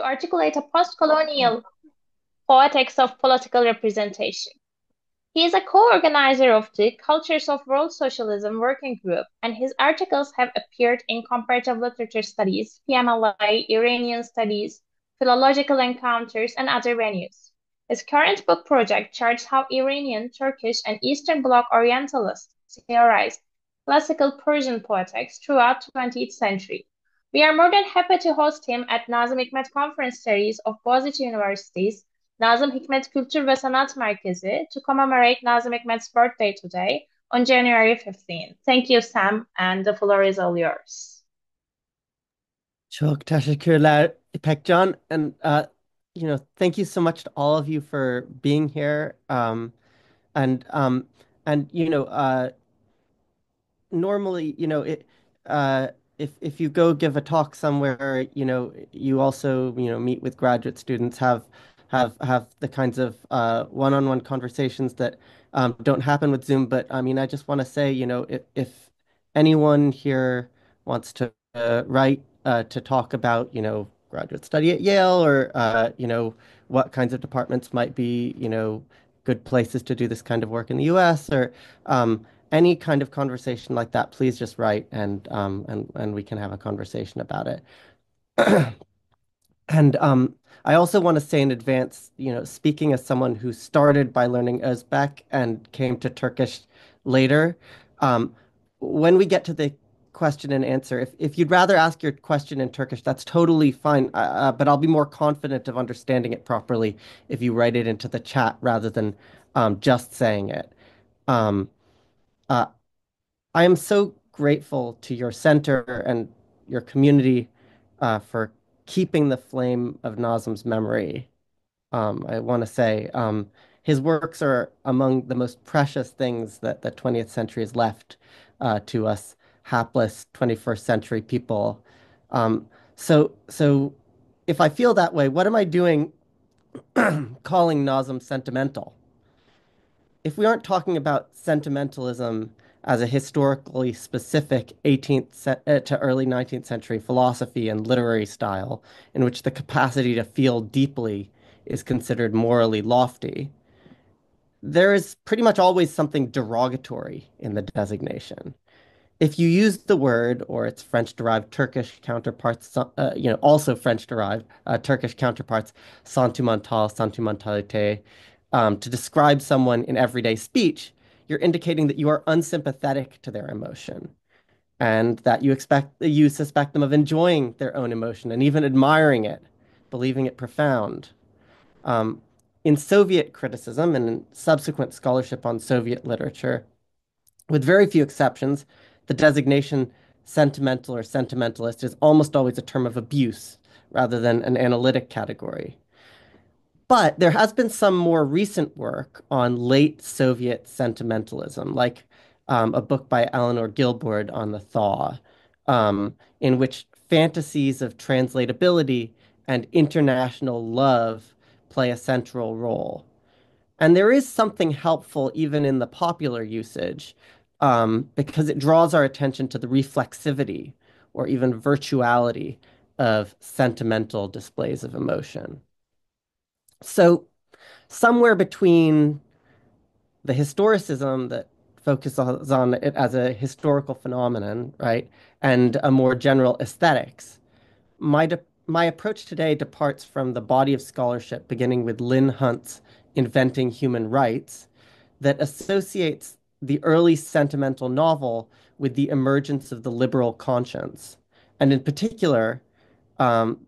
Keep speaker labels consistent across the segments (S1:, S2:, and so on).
S1: to articulate a post-colonial poetics of political representation. He is a co-organizer of the Cultures of World Socialism Working Group, and his articles have appeared in Comparative Literature Studies, PMLI, Iranian Studies, Philological Encounters, and other venues. His current book project charts how Iranian, Turkish, and Eastern Bloc Orientalists theorized classical Persian poetics throughout the 20th century. We are more than happy to host him at Nazım Hikmet Conference Series of Boğaziçi University's Nâzım Hikmet Kültür ve Sanat Merkezi to commemorate Nâzım Hikmet's birthday today on January 15th. Thank you, Sam, and the floor is all yours.
S2: Çok teşekkürler İpekcan, and thank you so much to all of you for being here. And and normally, uh, if you go give a talk somewhere, you also, meet with graduate students, have the kinds of one-on-one conversations that don't happen with Zoom. But I mean, I just want to say, if anyone here wants to write to talk about, graduate study at Yale, or what kinds of departments might be, good places to do this kind of work in the US, or any kind of conversation like that, please just write, and we can have a conversation about it. And I also want to say in advance, speaking as someone who started by learning Uzbek and came to Turkish later, um, when we get to the question and answer, if you'd rather ask your question in Turkish, that's totally fine. But I'll be more confident of understanding it properly if you write it into the chat rather than just saying it. Um, uh, I am so grateful to your center and your community for keeping the flame of Nazım's memory. I want to say his works are among the most precious things that the 20th century has left to us hapless 21st century people. So if I feel that way, what am I doing calling Nazım sentimental? If we aren't talking about sentimentalism as a historically specific 18th to early 19th century philosophy and literary style in which the capacity to feel deeply is considered morally lofty, there is pretty much always something derogatory in the designation. If you use the word or its French-derived Turkish counterparts, also French-derived Turkish counterparts, sentimental, sentimentalité, to describe someone in everyday speech, you're indicating that you are unsympathetic to their emotion and that you suspect them of enjoying their own emotion and even admiring it, believing it profound. Um, in Soviet criticism and in subsequent scholarship on Soviet literature, with very few exceptions, the designation sentimental or sentimentalist is almost always a term of abuse rather than an analytic category. But there has been some more recent work on late Soviet sentimentalism, like a book by Eleanor Gilbord on the thaw, in which fantasies of translatability and international love play a central role. And there is something helpful even in the popular usage, because it draws our attention to the reflexivity or even virtuality of sentimental displays of emotion. So, somewhere between the historicism that focuses on it as a historical phenomenon, right, and a more general aesthetics, my approach today departs from the body of scholarship beginning with Lynn Hunt's Inventing Human Rights that associates the early sentimental novel with the emergence of the liberal conscience, and in particular,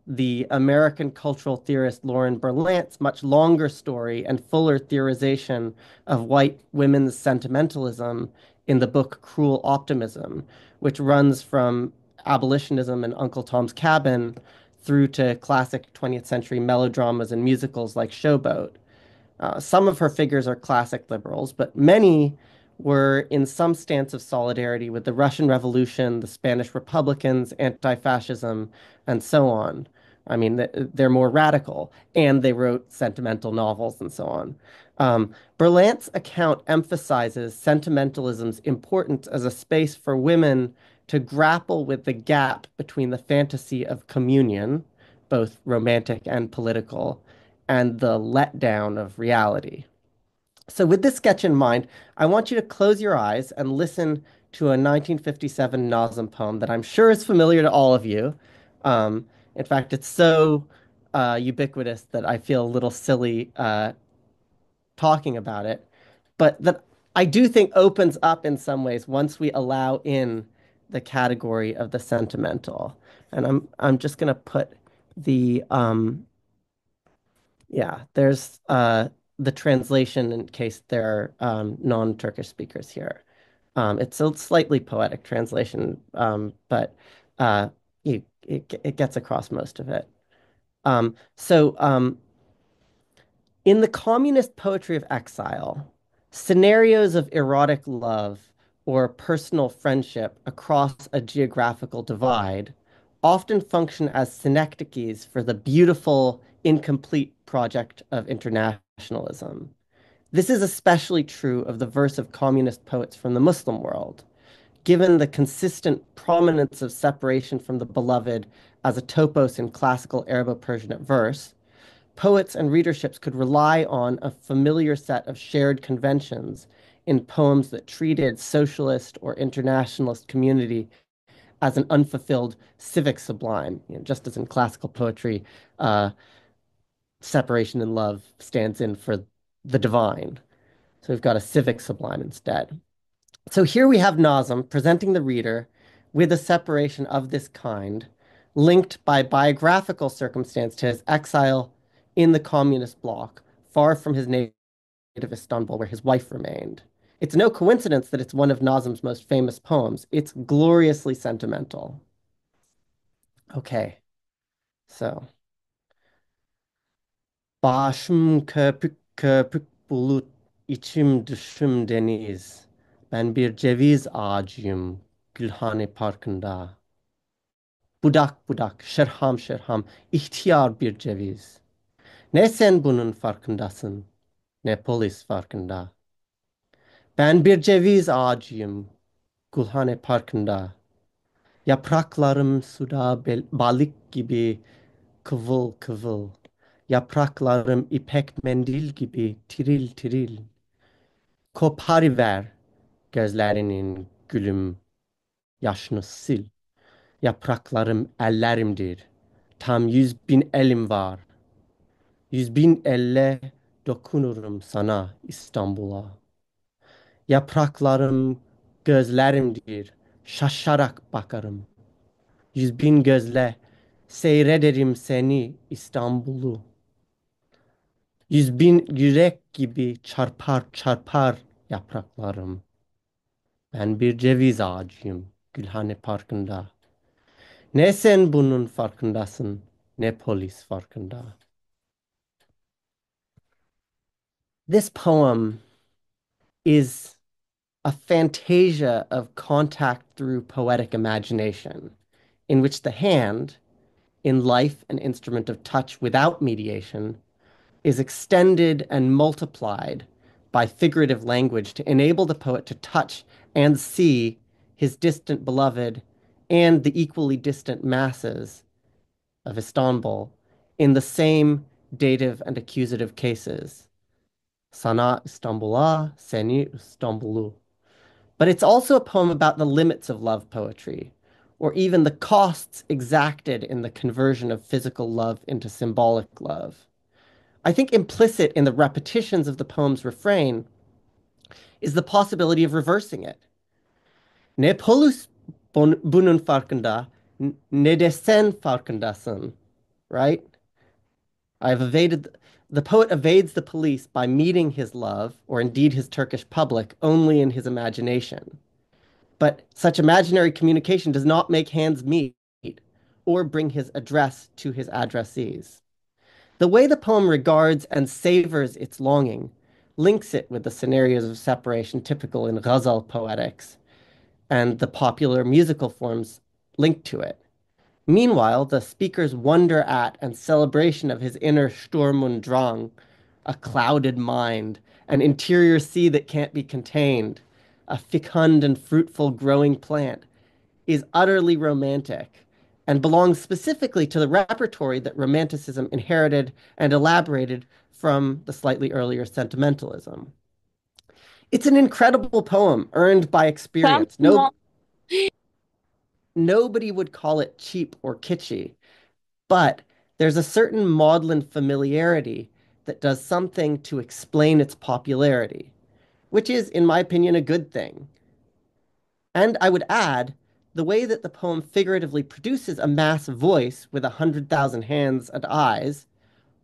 S2: the American cultural theorist Lauren Berlant's much longer story and fuller theorization of white women's sentimentalism in the book Cruel Optimism, which runs from abolitionism and Uncle Tom's Cabin through to classic 20th century melodramas and musicals like Showboat. Some of her figures are classic liberals, but many were in some stance of solidarity with the Russian Revolution, the Spanish Republicans, anti-fascism, and so on. I mean, they're more radical, and they wrote sentimental novels and so on. Berlant's account emphasizes sentimentalism's importance as a space for women to grapple with the gap between the fantasy of communion, both romantic and political, and the letdown of reality. So, with this sketch in mind, I want you to close your eyes and listen to a 1957 Nazım poem that I'm sure is familiar to all of you. Um, in fact, it's so ubiquitous that I feel a little silly talking about it, but that I do think opens up in some ways once we allow in the category of the sentimental. And I'm just gonna put the yeah, there's the translation in case there are non-Turkish speakers here. It's a slightly poetic translation, but it gets across most of it. So in the communist poetry of exile, scenarios of erotic love or personal friendship across a geographical divide often function as synecdoches for the beautiful, incomplete project of internationalism. This is especially true of the verse of communist poets from the Muslim world, given the consistent prominence of separation from the beloved as a topos in classical Arabo-Persian verse. Poets and readerships could rely on a familiar set of shared conventions in poems that treated socialist or internationalist community as an unfulfilled civic sublime, just as in classical poetry, uh, separation and love stands in for the divine. So we've got a civic sublime instead. So here we have Nazım presenting the reader with a separation of this kind, linked by biographical circumstance to his exile in the communist bloc, far from his native Istanbul, where his wife remained. It's no coincidence that it's one of Nazım's most famous poems. It's gloriously sentimental. Okay, so. Başım köpük köpük bulut, içim dışım deniz. Ben bir ceviz ağacıyım, Gülhane Parkı'nda. Budak budak, şerham şerham, ihtiyar bir ceviz. Ne sen bunun farkındasın, ne polis farkında. Ben bir ceviz ağacıyım, Gülhane Parkı'nda. Yapraklarım suda balık gibi kıvıl kıvıl. Yapraklarım ipek mendil gibi tiril tiril. Koparıver gözlerinin gülüm yaşını sil. Yapraklarım ellerimdir. Tam 100.000 elim var. 100.000 elle dokunurum sana İstanbul'a. Yapraklarım gözlerimdir. Şaşarak bakarım. 100.000 gözle seyrederim seni İstanbul'u. 100.000 yürek gibi çarpar çarpar yapraklarım. Ben bir ceviz ağacıyım Gülhane Parkı'nda. Ne sen bunun farkındasın, ne polis farkında. This poem is a fantasia of contact through poetic imagination, in which the hand, in life an instrument of touch without mediation, is extended and multiplied by figurative language to enable the poet to touch and see his distant beloved and the equally distant masses of Istanbul in the same dative and accusative cases. Sana İstanbul'a, seni İstanbul'u. But it's also a poem about the limits of love poetry, or even the costs exacted in the conversion of physical love into symbolic love. I think implicit in the repetitions of the poem's refrain is the possibility of reversing it. Ne polis bunun farkında, ne de sen farkındasın, right? I've evaded, the poet evades the police by meeting his love, or indeed his Turkish public, only in his imagination. But such imaginary communication does not make hands meet or bring his address to his addressees. The way the poem regards and savors its longing links it with the scenarios of separation typical in ghazal poetics and the popular musical forms linked to it. Meanwhile, the speaker's wonder at and celebration of his inner Sturm und Drang, a clouded mind, an interior sea that can't be contained, a fecund and fruitful growing plant, is utterly romantic and belongs specifically to the repertory that Romanticism inherited and elaborated from the slightly earlier Sentimentalism. It's an incredible poem earned by
S1: Come
S2: experience.
S1: on.
S2: Nobody would call it cheap or kitschy, but there's a certain maudlin familiarity that does something to explain its popularity, which is, in my opinion, a good thing. And I would add, the way that the poem figuratively produces a mass voice with 100,000 hands and eyes,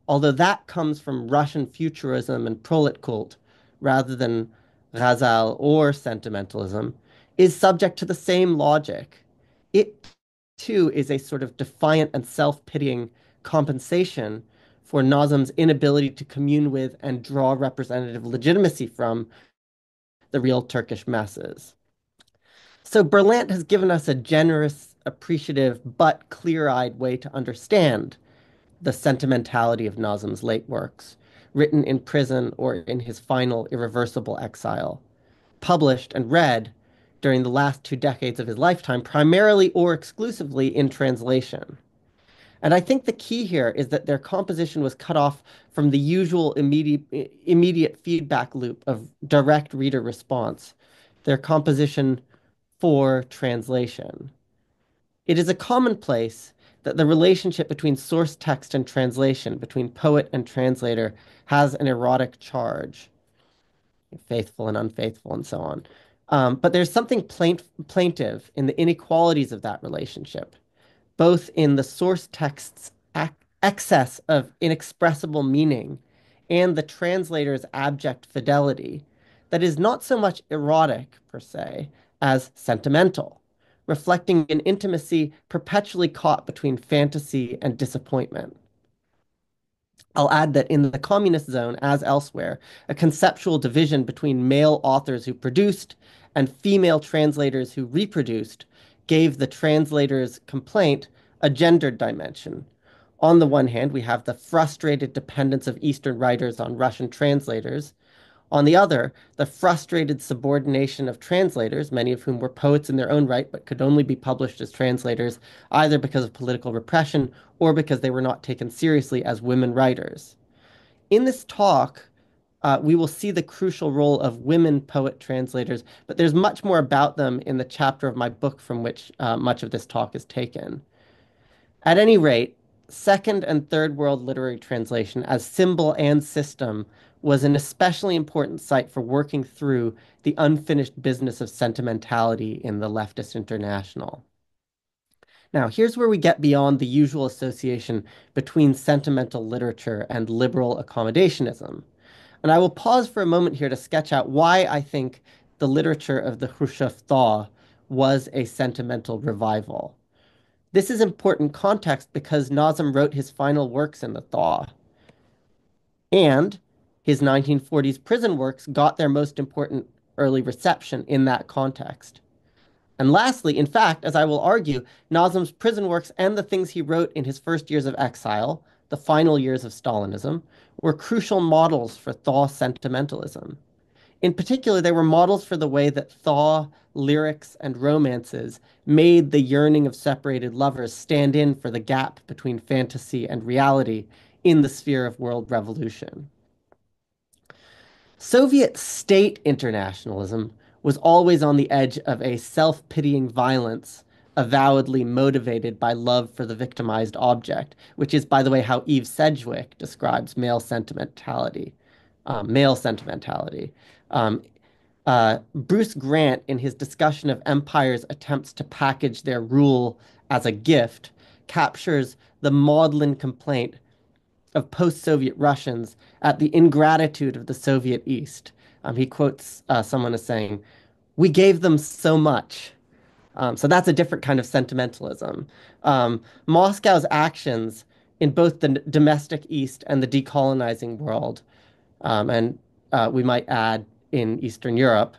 S2: although that comes from Russian futurism and prolet cult rather than ghazal or sentimentalism, is subject to the same logic. It too is a sort of defiant and self-pitying compensation for Nazım's inability to commune with and draw representative legitimacy from the real Turkish masses. So Berlant has given us a generous, appreciative, but clear-eyed way to understand the sentimentality of Nazım's late works, written in prison or in his final irreversible exile, published and read during the last 2 decades of his lifetime, primarily or exclusively in translation. And I think the key here is that their composition was cut off from the usual immediate feedback loop of direct reader response. Their composition for translation. It is a commonplace that the relationship between source text and translation, between poet and translator, has an erotic charge, faithful and unfaithful, and so on. But there's something plaintive in the inequalities of that relationship, both in the source text's excess of inexpressible meaning and the translator's abject fidelity, that is not so much erotic, per se, as sentimental, reflecting an intimacy perpetually caught between fantasy and disappointment. I'll add that in the communist zone, as elsewhere, a conceptual division between male authors who produced and female translators who reproduced gave the translator's complaint a gendered dimension. On the one hand, we have the frustrated dependence of Eastern writers on Russian translators. On the other, the frustrated subordination of translators, many of whom were poets in their own right but could only be published as translators either because of political repression or because they were not taken seriously as women writers. In this talk, we will see the crucial role of women poet translators, but there's much more about them in the chapter of my book from which much of this talk is taken. At any rate, Second and Third World literary translation as symbol and system was an especially important site for working through the unfinished business of sentimentality in the leftist international. Now, here's where we get beyond the usual association between sentimental literature and liberal accommodationism. And I will pause for a moment here to sketch out why I think the literature of the Khrushchev Thaw was a sentimental revival. This is important context because Nazım wrote his final works in the thaw, and his 1940s prison works got their most important early reception in that context. And lastly, in fact, as I will argue, Nazım's prison works and the things he wrote in his first years of exile, the final years of Stalinism, were crucial models for thaw sentimentalism. In particular, they were models for the way that thaw, lyrics, and romances made the yearning of separated lovers stand in for the gap between fantasy and reality in the sphere of world revolution. Soviet state internationalism was always on the edge of a self-pitying violence avowedly motivated by love for the victimized object, which is, by the way, how Eve Sedgwick describes male sentimentality. Male sentimentality. Um, Bruce Grant, in his discussion of empire's attempts to package their rule as a gift, captures the maudlin complaint of post-Soviet Russians at the ingratitude of the Soviet East. He quotes someone as saying, "We gave them so much." So that's a different kind of sentimentalism. Moscow's actions in both the domestic East and the decolonizing world and we might add in Eastern Europe,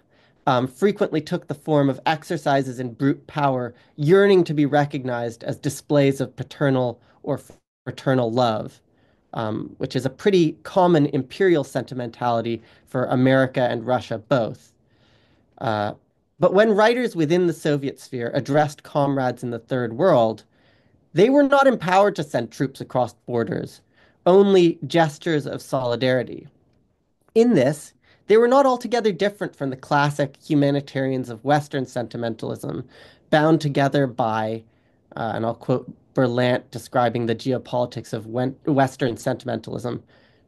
S2: frequently took the form of exercises in brute power, yearning to be recognized as displays of paternal or fraternal love, which is a pretty common imperial sentimentality for America and Russia both. Uh, but when writers within the Soviet sphere addressed comrades in the Third World, They were not empowered to send troops across borders, only gestures of solidarity. In this, they were not altogether different from the classic humanitarians of Western sentimentalism, bound together by, and I'll quote Berlant describing the geopolitics of Western sentimentalism,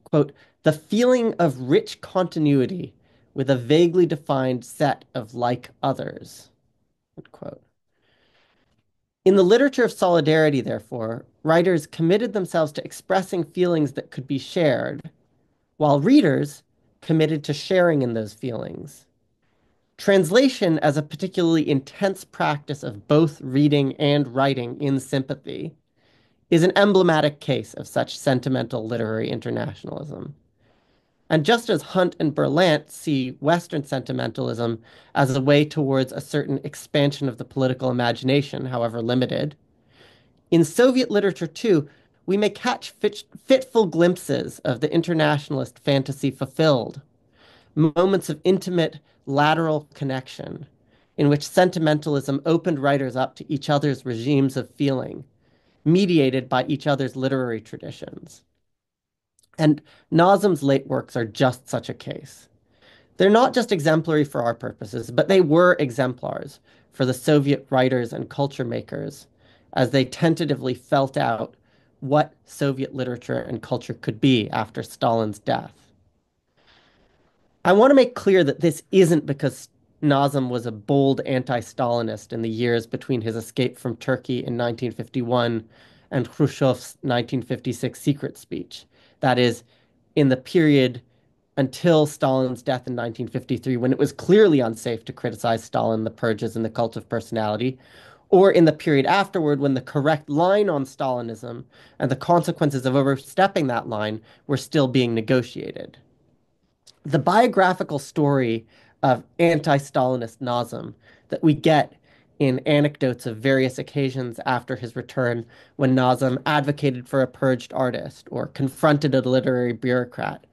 S2: quote, the feeling of rich continuity with a vaguely defined set of like others, unquote. In the literature of solidarity, therefore, writers committed themselves to expressing feelings that could be shared, while readers committed to sharing in those feelings. Translation, as a particularly intense practice of both reading and writing in sympathy, is an emblematic case of such sentimental literary internationalism. And just as Hunt and Berlant see Western sentimentalism as a way towards a certain expansion of the political imagination, however limited, in Soviet literature too, we may catch fitful glimpses of the internationalist fantasy fulfilled, moments of intimate lateral connection in which sentimentalism opened writers up to each other's regimes of feeling, mediated by each other's literary traditions. And Nazım's late works are just such a case. They're not just exemplary for our purposes, but they were exemplars for the Soviet writers and culture makers as they tentatively felt out what Soviet literature and culture could be after Stalin's death. I want to make clear that this isn't because Nazım was a bold anti-Stalinist in the years between his escape from Turkey in 1951 and Khrushchev's 1956 secret speech. That is, in the period until Stalin's death in 1953, when it was clearly unsafe to criticize Stalin, the purges, and the cult of personality, or in the period afterward when the correct line on Stalinism and the consequences of overstepping that line were still being negotiated. The biographical story of anti-Stalinist Nazım that we get in anecdotes of various occasions after his return when Nazım advocated for a purged artist or confronted a literary bureaucrat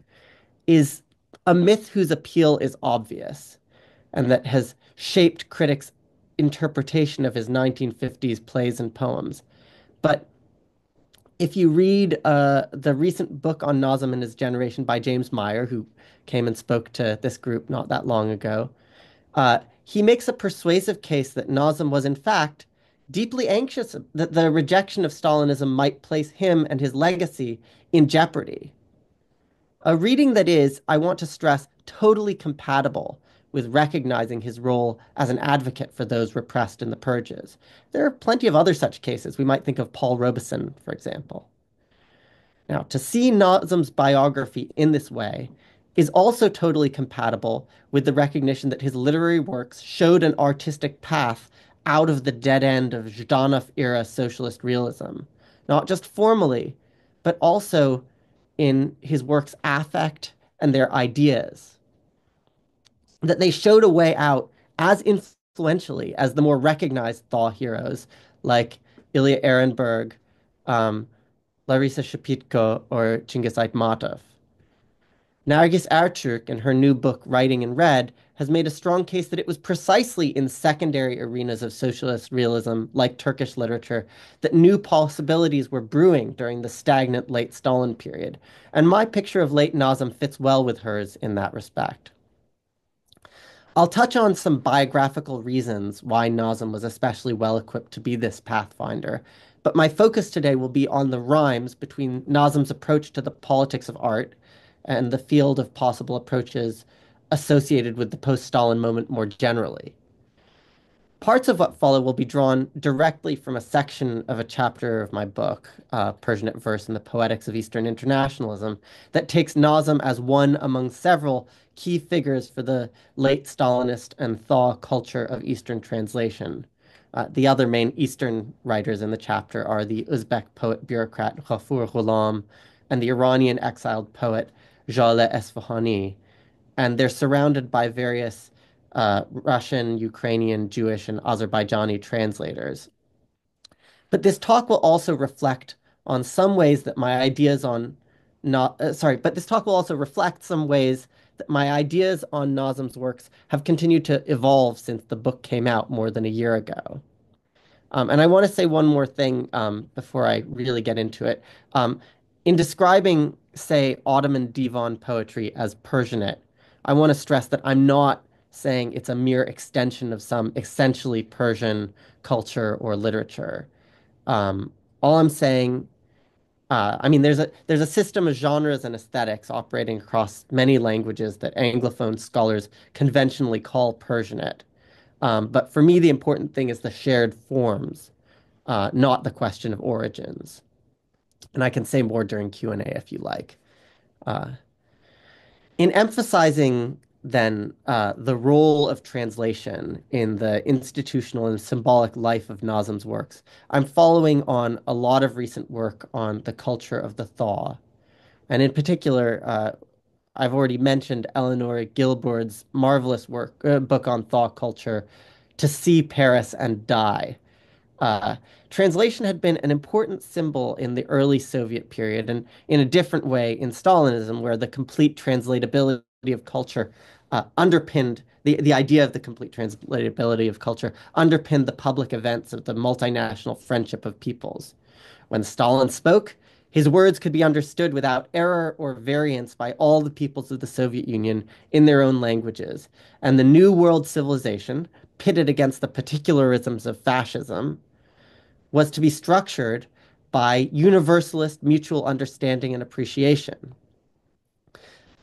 S2: is a myth whose appeal is obvious and that has shaped critics' interpretation of his 1950s plays and poems. But if you read the recent book on Nazım and his generation by James Meyer, who came and spoke to this group not that long ago, he makes a persuasive case that Nazım was, in fact, deeply anxious that the rejection of Stalinism might place him and his legacy in jeopardy. A reading that is, I want to stress, totally compatible with recognizing his role as an advocate for those repressed in the purges. There are plenty of other such cases. We might think of Paul Robeson, for example. Now, to see Nazım's biography in this way is also totally compatible with the recognition that his literary works showed an artistic path out of the dead end of Zhdanov-era socialist realism, not just formally, but also in his works' affect and their ideas. That they showed a way out as influentially as the more recognized Thaw heroes like Ilya Ehrenberg, um, Larissa Shepitko, or Chinggis Aytmatov. Nargis Ertürk, in her new book Writing in Red, has made a strong case that it was precisely in secondary arenas of socialist realism, like Turkish literature, that new possibilities were brewing during the stagnant late Stalin period. And my picture of late Nazım fits well with hers in that respect. I'll touch on some biographical reasons why Nazım was especially well equipped to be this pathfinder, but my focus today will be on the rhymes between Nazım's approach to the politics of art and the field of possible approaches associated with the post-Stalin moment more generally. Parts of what follow will be drawn directly from a section of a chapter of my book, Persianate Verse and the Poetics of Eastern Internationalism, that takes Nazım as one among several key figures for the late Stalinist and Thaw culture of Eastern translation. The other main Eastern writers in the chapter are the Uzbek poet bureaucrat Ghafur Ghulam and the Iranian exiled poet Jaleh Esfahani, and they're surrounded by various Russian, Ukrainian, Jewish, and Azerbaijani translators. But this talk will also reflect on some ways that my ideas on not sorry, but this talk will also reflect some ways that my ideas on Nazım's works have continued to evolve since the book came out more than a year ago. And I want to say one more thing before I really get into it. Um, in describing, say, Ottoman divan poetry as Persianate, I want to stress that I'm not saying it's a mere extension of some essentially Persian culture or literature. Um, all I'm saying, I mean, there's a system of genres and aesthetics operating across many languages that Anglophone scholars conventionally call Persianate. But for me, the important thing is the shared forms, not the question of origins. And I can say more during Q&A if you like. Uh, in emphasizing then the role of translation in the institutional and symbolic life of Nazım's works, I'm following on a lot of recent work on the culture of the thaw. And in particular, I've already mentioned Eleanor Gilbord's marvelous book on thaw culture, To See Paris and Die. Uh, Translation had been an important symbol in the early Soviet period and in a different way in Stalinism, where the complete translatability of culture underpinned the idea of the complete translatability of culture underpinned the public events of the multinational friendship of peoples. When Stalin spoke, his words could be understood without error or variance by all the peoples of the Soviet Union in their own languages, and the New World civilization, pitted against the particularisms of fascism, was to be structured by universalist mutual understanding and appreciation.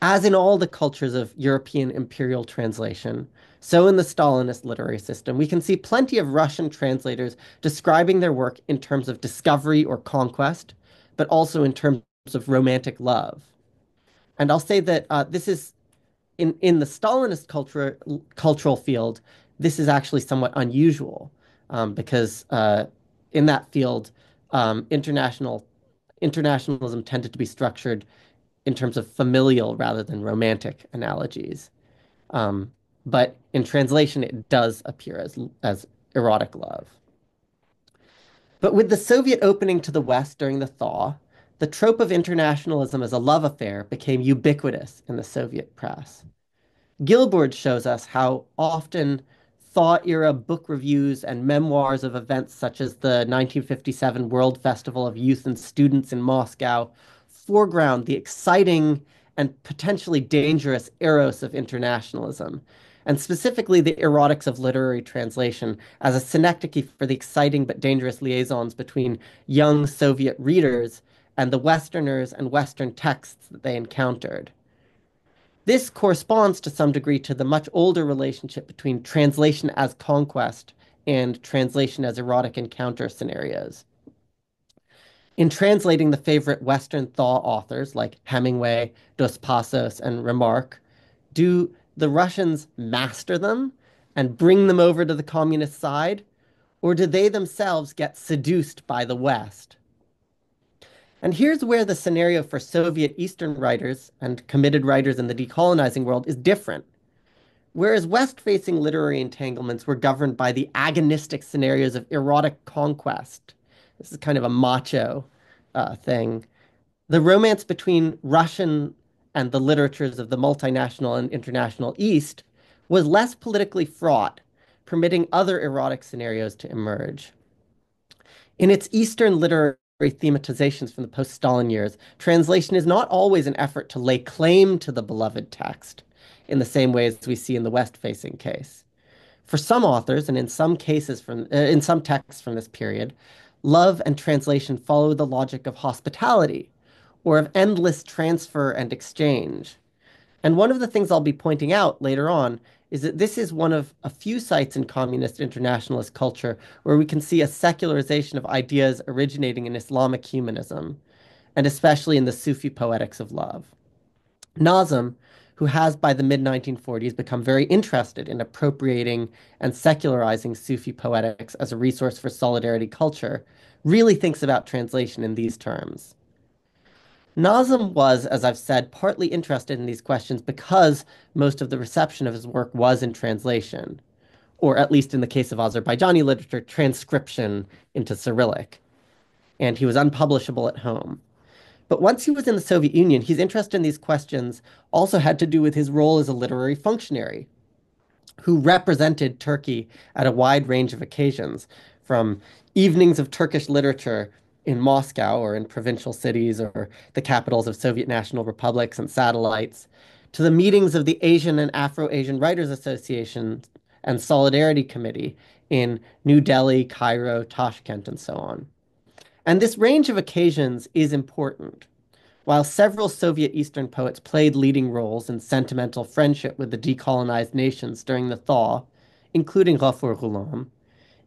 S2: As in all the cultures of European imperial translation, so in the Stalinist literary system, we can see plenty of Russian translators describing their work in terms of discovery or conquest, but also in terms of romantic love. And I'll say that this is in the Stalinist cultural field, this is actually somewhat unusual because in that field, internationalism tended to be structured in terms of familial rather than romantic analogies. Um, but in translation, it does appear as erotic love. But with the Soviet opening to the West during the thaw, the trope of internationalism as a love affair became ubiquitous in the Soviet press. Gilbert shows us how often thaw era book reviews and memoirs of events such as the 1957 World Festival of Youth and Students in Moscow foreground the exciting and potentially dangerous eros of internationalism, and specifically the erotics of literary translation as a synecdoche for the exciting but dangerous liaisons between young Soviet readers and the Westerners and Western texts that they encountered. This corresponds to some degree to the much older relationship between translation as conquest and translation as erotic encounter scenarios. In translating the favorite Western thaw authors like Hemingway, Dos Passos, and Remarque, do the Russians master them and bring them over to the communist side, or do they themselves get seduced by the West? And here's where the scenario for Soviet Eastern writers and committed writers in the decolonizing world is different. Whereas West-facing literary entanglements were governed by the agonistic scenarios of erotic conquest, this is kind of a macho thing. The romance between Russian and the literatures of the multinational and international East was less politically fraught, permitting other erotic scenarios to emerge. In its Eastern literary thematizations from the post-Stalin years, translation is not always an effort to lay claim to the beloved text in the same way as we see in the West-facing case. For some authors, and in some cases in some texts from this period, love and translation follow the logic of hospitality or of endless transfer and exchange. And one of the things I'll be pointing out later on is that this is one of a few sites in communist internationalist culture where we can see a secularization of ideas originating in Islamic humanism, and especially in the Sufi poetics of love. Nazım, who has by the mid 1940s become very interested in appropriating and secularizing Sufi poetics as a resource for solidarity culture, really thinks about translation in these terms. Nazım was, as I've said, partly interested in these questions because most of the reception of his work was in translation, or at least in the case of Azerbaijani literature, transcription into Cyrillic, and he was unpublishable at home. But once he was in the Soviet Union, his interest in these questions also had to do with his role as a literary functionary who represented Turkey at a wide range of occasions, from evenings of Turkish literature in Moscow or in provincial cities or the capitals of Soviet national republics and satellites, to the meetings of the Asian and Afro-Asian Writers Association and Solidarity Committee in New Delhi, Cairo, Tashkent, and so on. And this range of occasions is important. While several Soviet Eastern poets played leading roles in sentimental friendship with the decolonized nations during the thaw, including Ghaffur Ghulam,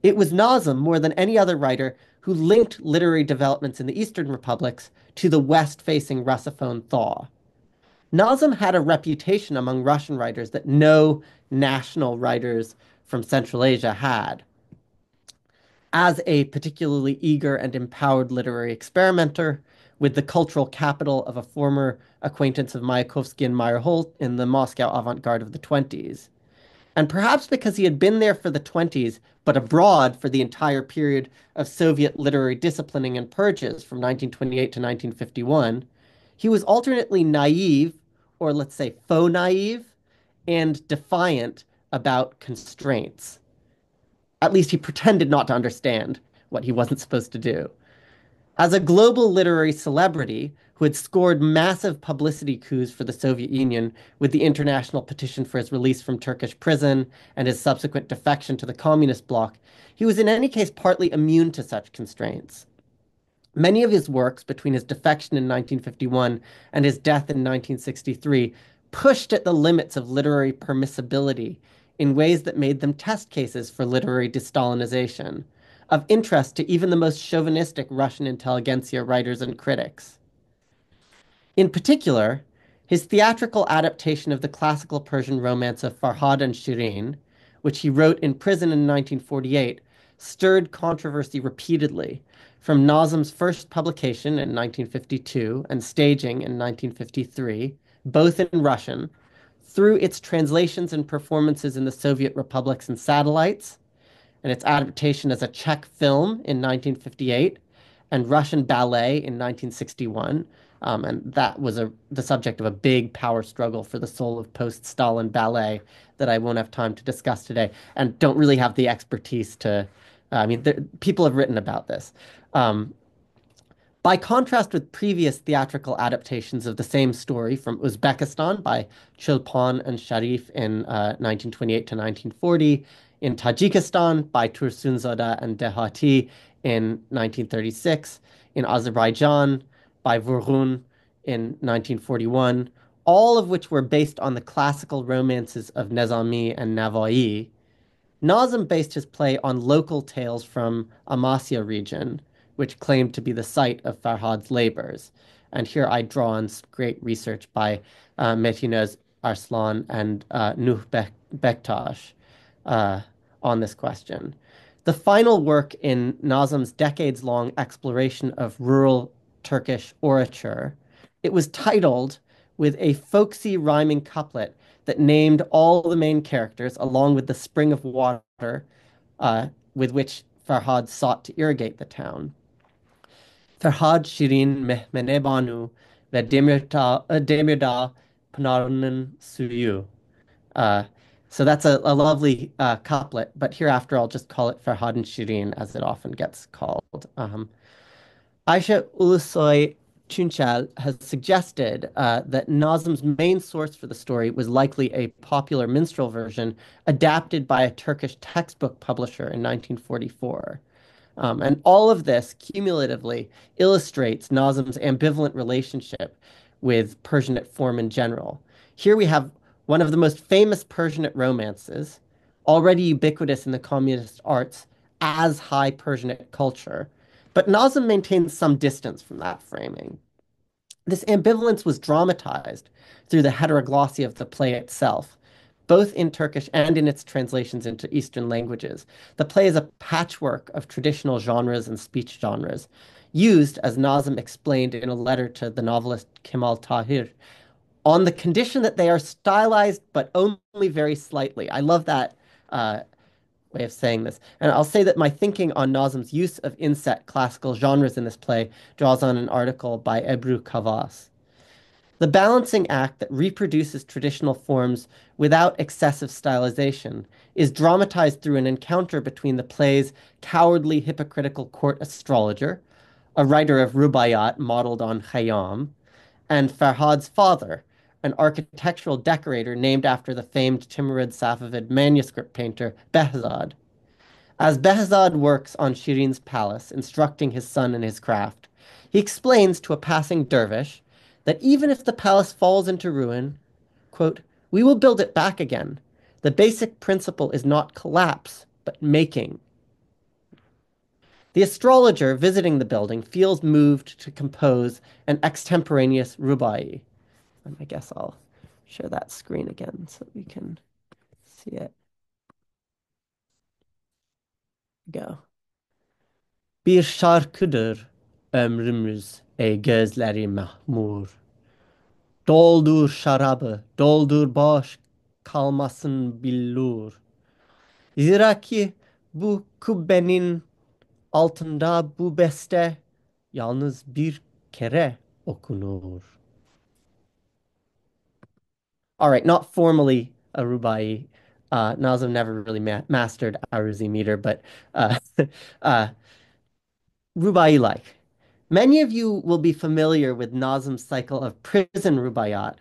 S2: it was Nazım more than any other writer who linked literary developments in the Eastern republics to the west-facing Russophone thaw. Nazım had a reputation among Russian writers that no national writers from Central Asia had. As a particularly eager and empowered literary experimenter, with the cultural capital of a former acquaintance of Mayakovsky and Meyerhold in the Moscow avant-garde of the 20s. And perhaps because he had been there for the 20s, but abroad for the entire period of Soviet literary disciplining and purges from 1928 to 1951, he was alternately naive, or let's say faux naive, and defiant about constraints. At least he pretended not to understand what he wasn't supposed to do. As a global literary celebrity who had scored massive publicity coups for the Soviet Union with the international petition for his release from Turkish prison and his subsequent defection to the communist bloc, he was in any case partly immune to such constraints. Many of his works between his defection in 1951 and his death in 1963 pushed at the limits of literary permissibility in ways that made them test cases for literary de-Stalinization, of interest to even the most chauvinistic Russian intelligentsia writers and critics. In particular, his theatrical adaptation of the classical Persian romance of Farhad and Shirin, which he wrote in prison in 1948, stirred controversy repeatedly, from Nazım's first publication in 1952 and staging in 1953, both in Russian, through its translations and performances in the Soviet republics and satellites, and its adaptation as a Czech film in 1958 and Russian ballet in 1961. And that was the subject of a big power struggle for the soul of post-Stalin ballet that I won't have time to discuss today and don't really have the expertise to. People have written about this. Um, by contrast with previous theatrical adaptations of the same story from Uzbekistan by Chulpan and Sharif in 1928 to 1940, in Tajikistan by Tursunzada and Dehati in 1936, in Azerbaijan by Vurgun in 1941, all of which were based on the classical romances of Nezami and Navai. Nazım based his play on local tales from Amasya region, which claimed to be the site of Farhad's labors. And here I draw on great research by Metinöz Arslan and Nuh Bektaş uh, on this question. The final work in Nazım's decades-long exploration of rural Turkish orature, it was titled with a folksy rhyming couplet that named all the main characters, along with the spring of water with which Farhad sought to irrigate the town. Farhad Shirin Mehmenebanu ve Demirda Pınarı'nın suyu. Uh, so that's a lovely couplet, but hereafter I'll just call it Farhad and Shirin as it often gets called. Ayşe Ulusoy Chunchal has suggested that Nazım's main source for the story was likely a popular minstrel version adapted by a Turkish textbook publisher in 1944. And all of this cumulatively illustrates Nazım's ambivalent relationship with Persianate form in general. Here we have one of the most famous Persianate romances, already ubiquitous in the communist arts as high Persianate culture, but Nazım maintains some distance from that framing. This ambivalence was dramatized through the heteroglossia of the play itself, both in Turkish and in its translations into Eastern languages. The play is a patchwork of traditional genres and speech genres, used, as Nazım explained in a letter to the novelist Kemal Tahir, on the condition that they are stylized, but only very slightly. I love that way of saying this. And I'll say that my thinking on Nazım's use of inset classical genres in this play draws on an article by Ebru Kavas. The balancing act that reproduces traditional forms without excessive stylization is dramatized through an encounter between the play's cowardly, hypocritical court astrologer, a writer of rubaiyat modeled on Khayyam, and Farhad's father, an architectural decorator named after the famed Timurid Safavid manuscript painter Behzad. As Behzad works on Shirin's palace, instructing his son in his craft, he explains to a passing dervish that even if the palace falls into ruin, quote, we will build it back again. The basic principle is not collapse, but making. The astrologer visiting the building feels moved to compose an extemporaneous rubai. And I guess I'll share that screen again so we can see it. Go. Bir şarkıdır ömrümüz ey gözleri mahmur. Doldur şarabı, doldur boş kalmasın billur. Zira ki bu kubbenin altında bu beste yalnız bir kere okunur. All right, not formally a rubai. Nazım never really mastered Aruzi meter, but uh, uh, rubai-like. Many of you will be familiar with Nazım's cycle of prison rubaiyat,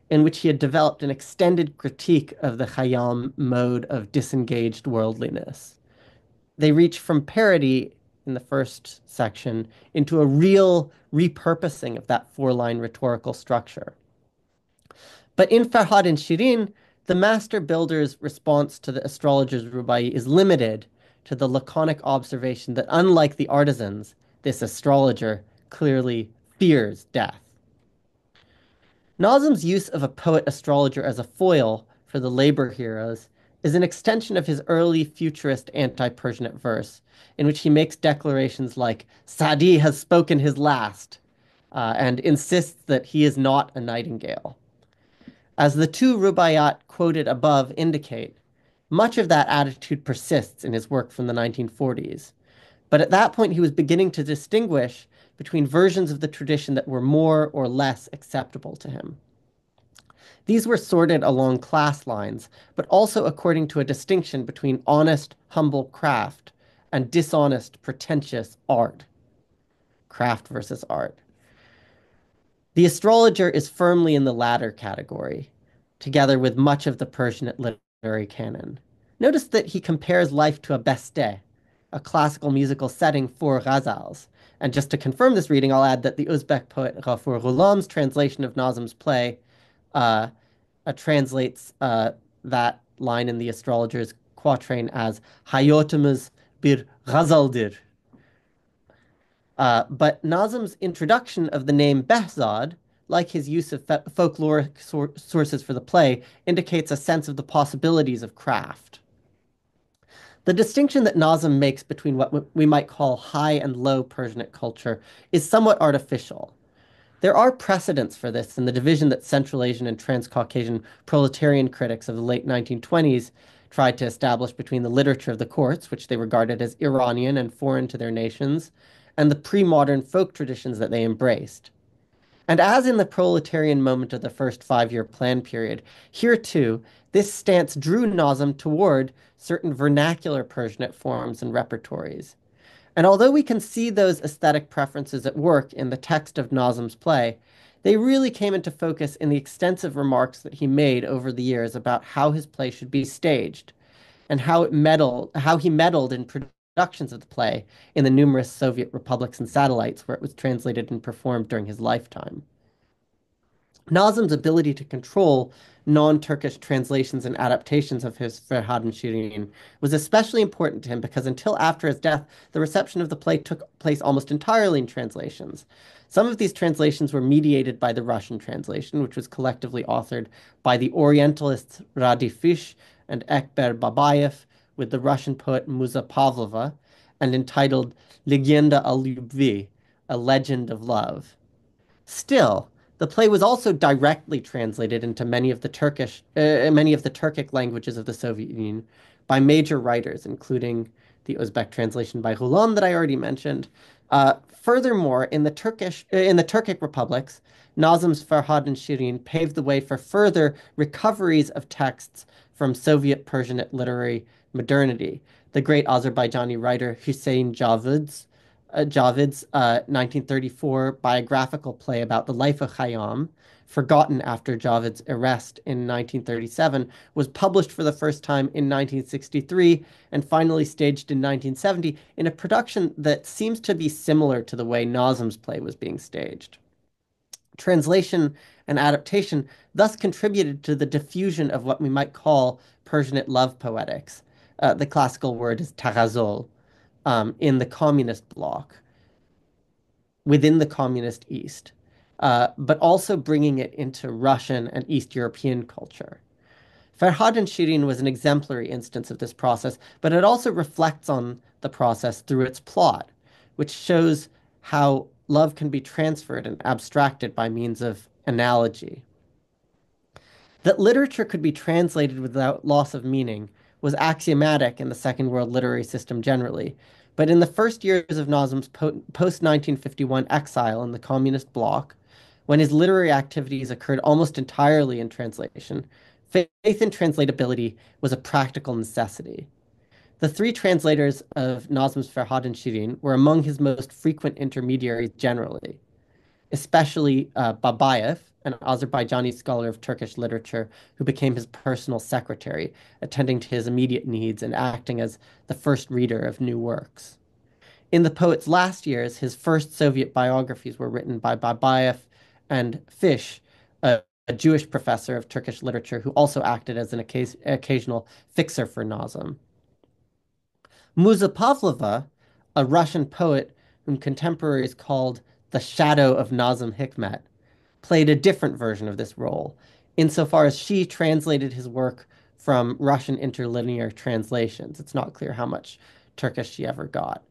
S2: in which he had developed an extended critique of the Khayyam mode of disengaged worldliness. They reach from parody in the first section into a real repurposing of that four-line rhetorical structure. But in Farhad and Shirin, the master builder's response to the astrologer's rubai is limited to the laconic observation that unlike the artisans, this astrologer clearly fears death. Nazım's use of a poet-astrologer as a foil for the labor heroes is an extension of his early futurist anti-Persianate verse, in which he makes declarations like, Sadi has spoken his last, and insists that he is not a nightingale. As the two rubaiyat quoted above indicate, much of that attitude persists in his work from the 1940s. But at that point, he was beginning to distinguish between versions of the tradition that were more or less acceptable to him. These were sorted along class lines, but also according to a distinction between honest, humble craft and dishonest, pretentious art. Craft versus art. The astrologer is firmly in the latter category, together with much of the Persian literary canon. Notice that he compares life to a beste, a classical musical setting for ghazals. And just to confirm this reading, I'll add that the Uzbek poet Ghafur Ghulam's translation of Nazım's play translates that line in the astrologer's quatrain as Hayotimiz bir ghazaldir. But Nazım's introduction of the name Behzad, like his use of folkloric sources for the play, indicates a sense of the possibilities of craft. The distinction that Nazım makes between what we might call high and low Persianate culture is somewhat artificial. There are precedents for this in the division that Central Asian and Transcaucasian proletarian critics of the late 1920s tried to establish between the literature of the courts, which they regarded as Iranian and foreign to their nations, and the pre-modern folk traditions that they embraced. And as in the proletarian moment of the first five-year plan period, here too, this stance drew Nazım toward certain vernacular Persianate forms and repertories. And although we can see those aesthetic preferences at work in the text of Nazım's play, they really came into focus in the extensive remarks that he made over the years about how his play should be staged and how he meddled in productions of the play in the numerous Soviet republics and satellites where it was translated and performed during his lifetime. Nazım's ability to control non-Turkish translations and adaptations of his Ferhad and Shirin was especially important to him because until after his death, the reception of the play took place almost entirely in translations. Some of these translations were mediated by the Russian translation, which was collectively authored by the Orientalists Radi Fish and Ekber Babayev, with the Russian poet Musa Pavlova, and entitled Legenda o Lyubvi, A Legend of Love. Still, the play was also directly translated into many of the Turkic languages of the Soviet Union by major writers, including the Uzbek translation by Ghulam that I already mentioned, Furthermore, in the Turkic republics, Nazım's Ferhad and Shirin paved the way for further recoveries of texts from Soviet Persianate literary modernity. The great Azerbaijani writer Hüseyin Javid's 1934 biographical play about the life of Khayyam, forgotten after Javid's arrest in 1937, was published for the first time in 1963 and finally staged in 1970 in a production that seems to be similar to the way Nazım's play was being staged. Translation and adaptation thus contributed to the diffusion of what we might call Persianate love poetics. The classical word is taghazul, in the communist bloc, within the communist East, but also bringing it into Russian and East European culture. Ferhad and Shirin was an exemplary instance of this process, but it also reflects on the process through its plot, which shows how love can be transferred and abstracted by means of analogy. That literature could be translated without loss of meaning was axiomatic in the Second World literary system generally, but in the first years of Nazım's post-1951 exile in the communist bloc, when his literary activities occurred almost entirely in translation, faith in translatability was a practical necessity. The three translators of Nazım's Ferhad and Shirin were among his most frequent intermediaries generally, especially Babayev, an Azerbaijani scholar of Turkish literature who became his personal secretary, attending to his immediate needs and acting as the first reader of new works. In the poet's last years, his first Soviet biographies were written by Babayev and Fish, a Jewish professor of Turkish literature who also acted as an occasional fixer for Nazım. Musa Pavlova, a Russian poet whom contemporaries called the shadow of Nazım Hikmet, played a different version of this role, insofar as she translated his work from Russian interlinear translations. It's not clear how much Turkish she ever got.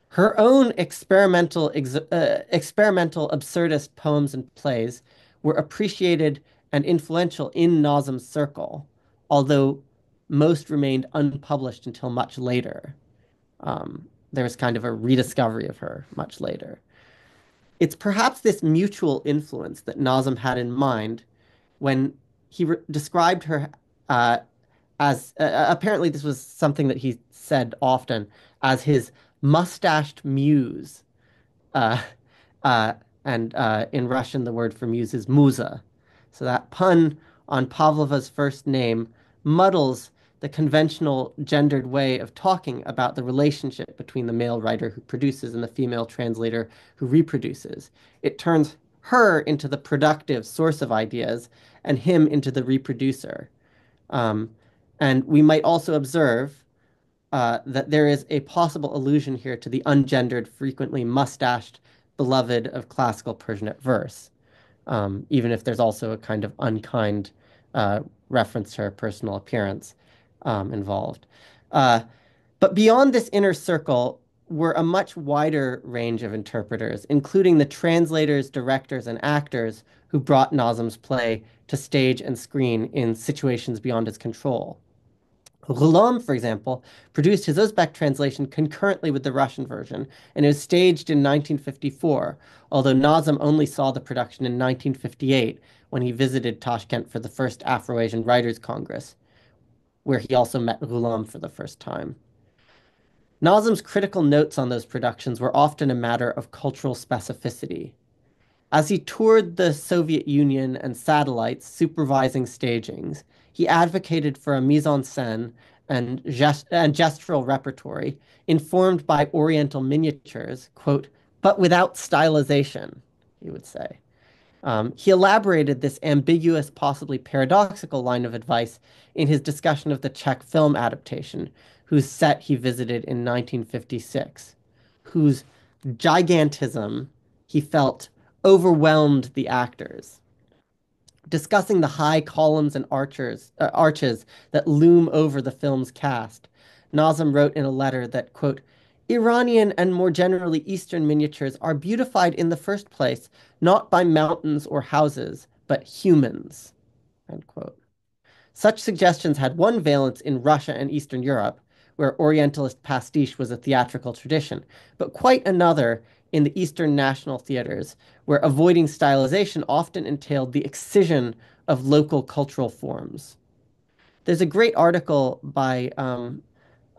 S2: Her own experimental absurdist poems and plays were appreciated and influential in Nazım's circle, although most remained unpublished until much later. There was kind of a rediscovery of her much later. It's perhaps this mutual influence that Nazım had in mind when he described her uh, as apparently this was something that he said often as his mustached muse. Uh, uh, and in Russian, the word for muse is musa. So that pun on Pavlova's first name muddles the conventional gendered way of talking about the relationship between the male writer who produces and the female translator who reproduces. It turns her into the productive source of ideas and him into the reproducer. Um, and we might also observe that there is a possible allusion here to the ungendered, frequently mustached beloved of classical Persianate verse, even if there's also a kind of unkind reference to her personal appearance involved. Uh, but beyond this inner circle were a much wider range of interpreters, including the translators, directors, and actors who brought Nazım's play to stage and screen in situations beyond his control. Ghulam, for example, produced his Uzbek translation concurrently with the Russian version, and it was staged in 1954, although Nazım only saw the production in 1958 when he visited Tashkent for the first Afro-Asian Writers' Congress, where he also met Ghulam for the first time. Nazım's critical notes on those productions were often a matter of cultural specificity. As he toured the Soviet Union and satellites supervising stagings, he advocated for a mise-en-scène and gestural repertory informed by Oriental miniatures, quote, but without stylization, he would say. He elaborated this ambiguous, possibly paradoxical line of advice in his discussion of the Czech film adaptation, whose set he visited in 1956, whose gigantism he felt overwhelmed the actors. Discussing the high columns and arches that loom over the film's cast, Nazım wrote in a letter that, quote, Iranian and more generally Eastern miniatures are beautified in the first place, not by mountains or houses, but humans, end quote. Such suggestions had one valence in Russia and Eastern Europe, where Orientalist pastiche was a theatrical tradition, but quite another in the Eastern national theaters, where avoiding stylization often entailed the excision of local cultural forms. There's a great article by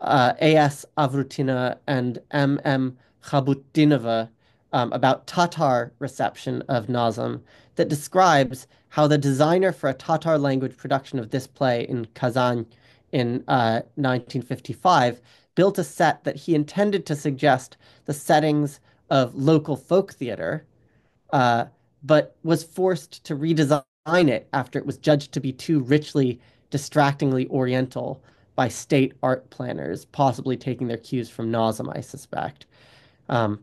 S2: A.S. Avrutina and M.M. Khabutdinova about Tatar reception of Nazım that describes how the designer for a Tatar language production of this play in Kazan in 1955 built a set that he intended to suggest the settings of local folk theater, uh, but was forced to redesign it after it was judged to be too richly, distractingly Oriental by state art planners, possibly taking their cues from Nazım, I suspect. Um,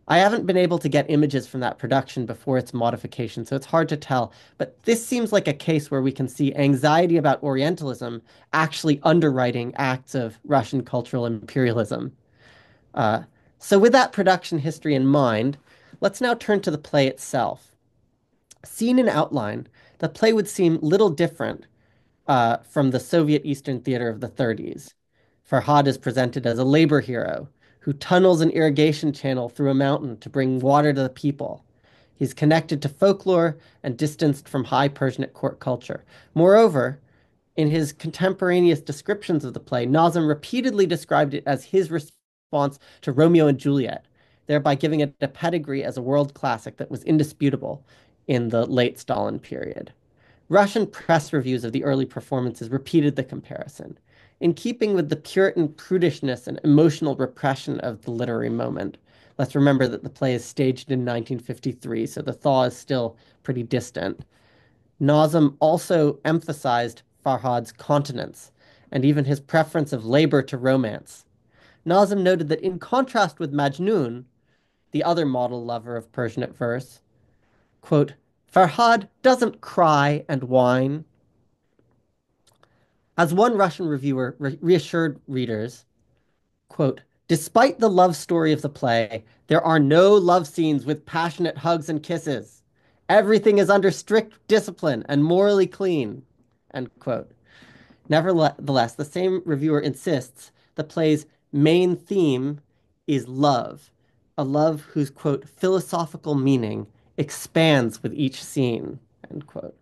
S2: I haven't been able to get images from that production before its modification, so it's hard to tell. But this seems like a case where we can see anxiety about Orientalism actually underwriting acts of Russian cultural imperialism. Uh, so, with that production history in mind, let's now turn to the play itself. Seen in outline, the play would seem little different from the Soviet Eastern Theater of the 30s. Farhad is presented as a labor hero who tunnels an irrigation channel through a mountain to bring water to the people. He's connected to folklore and distanced from high Persianate court culture. Moreover, in his contemporaneous descriptions of the play, Nazım repeatedly described it as his response to Romeo and Juliet, thereby giving it a pedigree as a world classic that was indisputable in the late Stalin period. Russian press reviews of the early performances repeated the comparison. In keeping with the Puritan prudishness and emotional repression of the literary moment, let's remember that the play is staged in 1953, so the thaw is still pretty distant. Nazım also emphasized Farhad's continence and even his preference of labor to romance. Nazım noted that in contrast with Majnun, the other model lover of Persianate verse, quote, Farhad doesn't cry and whine. As one Russian reviewer reassured readers, quote, despite the love story of the play, there are no love scenes with passionate hugs and kisses. Everything is under strict discipline and morally clean, end quote. Nevertheless, the same reviewer insists the play's main theme is love, a love whose, quote, philosophical meaning expands with each scene, end quote.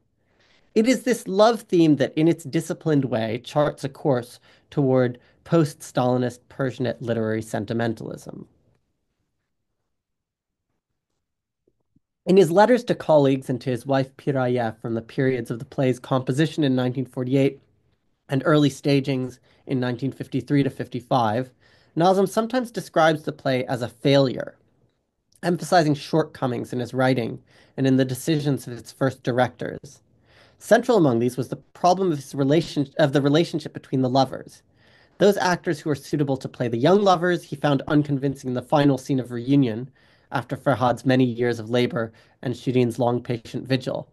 S2: It is this love theme that, in its disciplined way, charts a course toward post-Stalinist Persianate literary sentimentalism. In his letters to colleagues and to his wife Piraye from the periods of the play's composition in 1948 and early stagings in 1953 to 55, Nazım sometimes describes the play as a failure, emphasizing shortcomings in his writing and in the decisions of its first directors. Central among these was the problem of the relationship between the lovers. Those actors who were suitable to play the young lovers he found unconvincing in the final scene of reunion after Farhad's many years of labor and Shirin's long patient vigil.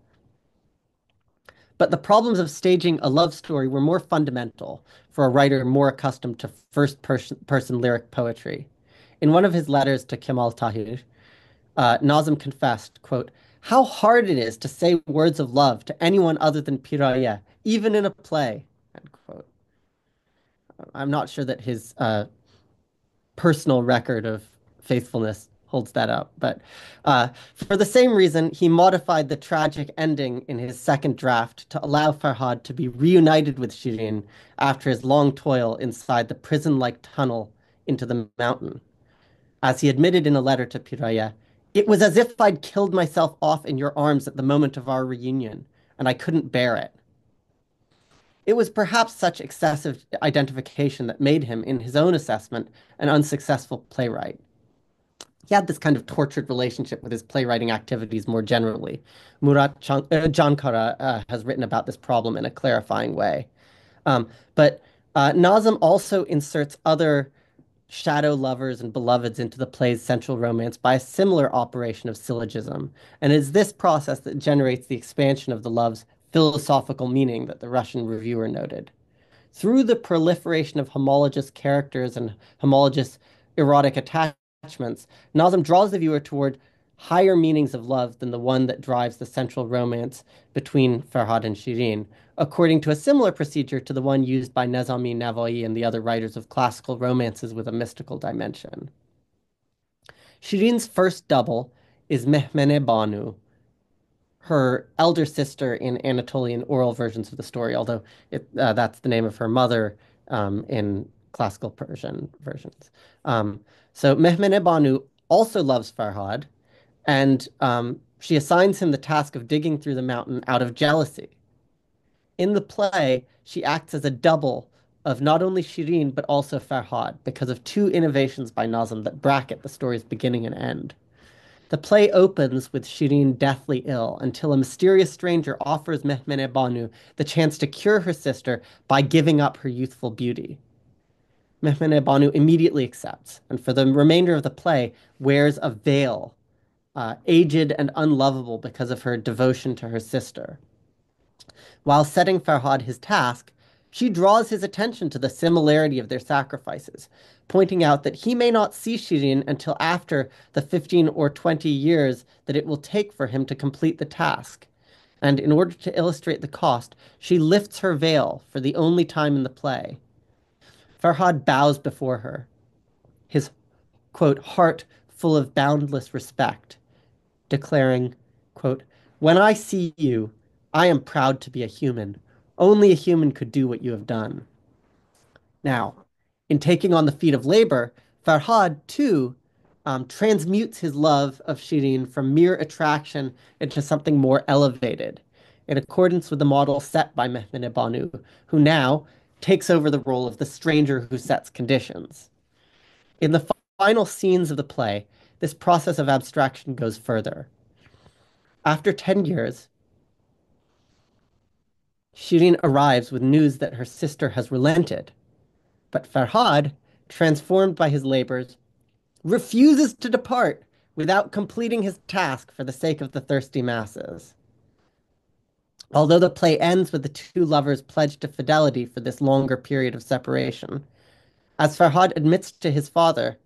S2: But the problems of staging a love story were more fundamental for a writer more accustomed to first-person lyric poetry. In one of his letters to Kemal Tahir, Nazım confessed, quote, how hard it is to say words of love to anyone other than Piraye, even in a play, end quote. I'm not sure that his personal record of faithfulness holds that up. But for the same reason, he modified the tragic ending in his second draft to allow Farhad to be reunited with Shirin after his long toil inside the prison-like tunnel into the mountain. As he admitted in a letter to Piraye, it was as if I'd killed myself off in your arms at the moment of our reunion, and I couldn't bear it. It was perhaps such excessive identification that made him, in his own assessment, an unsuccessful playwright. He had this kind of tortured relationship with his playwriting activities more generally. Jankara has written about this problem in a clarifying way. But Nazım also inserts other shadow lovers and beloveds into the play's central romance by a similar operation of syllogism, and it is this process that generates the expansion of the love's philosophical meaning that the Russian reviewer noted. Through the proliferation of homologous characters and homologous erotic attachments, Nazım draws the viewer toward higher meanings of love than the one that drives the central romance between Farhad and Shirin, according to a similar procedure to the one used by Nezami Navoi and the other writers of classical romances with a mystical dimension. Shirin's first double is Mehmene Banu, her elder sister in Anatolian oral versions of the story, although that's the name of her mother in classical Persian versions. Um, so Mehmene Banu also loves Farhad, and she assigns him the task of digging through the mountain out of jealousy. In the play, she acts as a double of not only Shirin but also Farhad because of two innovations by Nazım that bracket the story's beginning and end. The play opens with Shirin deathly ill until a mysterious stranger offers Mehmene Banu the chance to cure her sister by giving up her youthful beauty. Mehmene Banu immediately accepts, and for the remainder of the play wears a veil, aged and unlovable because of her devotion to her sister. While setting Farhad his task, she draws his attention to the similarity of their sacrifices, pointing out that he may not see Shirin until after the 15 or 20 years that it will take for him to complete the task. And in order to illustrate the cost, she lifts her veil for the only time in the play. Farhad bows before her, his, quote, heart full of boundless respect, declaring, quote, "When I see you, I am proud to be a human. Only a human could do what you have done." Now, in taking on the feat of labor, Farhad, too, transmutes his love of Shirin from mere attraction into something more elevated, in accordance with the model set by Mehmet Banu, who now takes over the role of the stranger who sets conditions. In the final scenes of the play, this process of abstraction goes further. After 10 years, Shirin arrives with news that her sister has relented, but Farhad, transformed by his labors, refuses to depart without completing his task for the sake of the thirsty masses. Although the play ends with the two lovers pledged to fidelity for this longer period of separation, as Farhad admits to his father,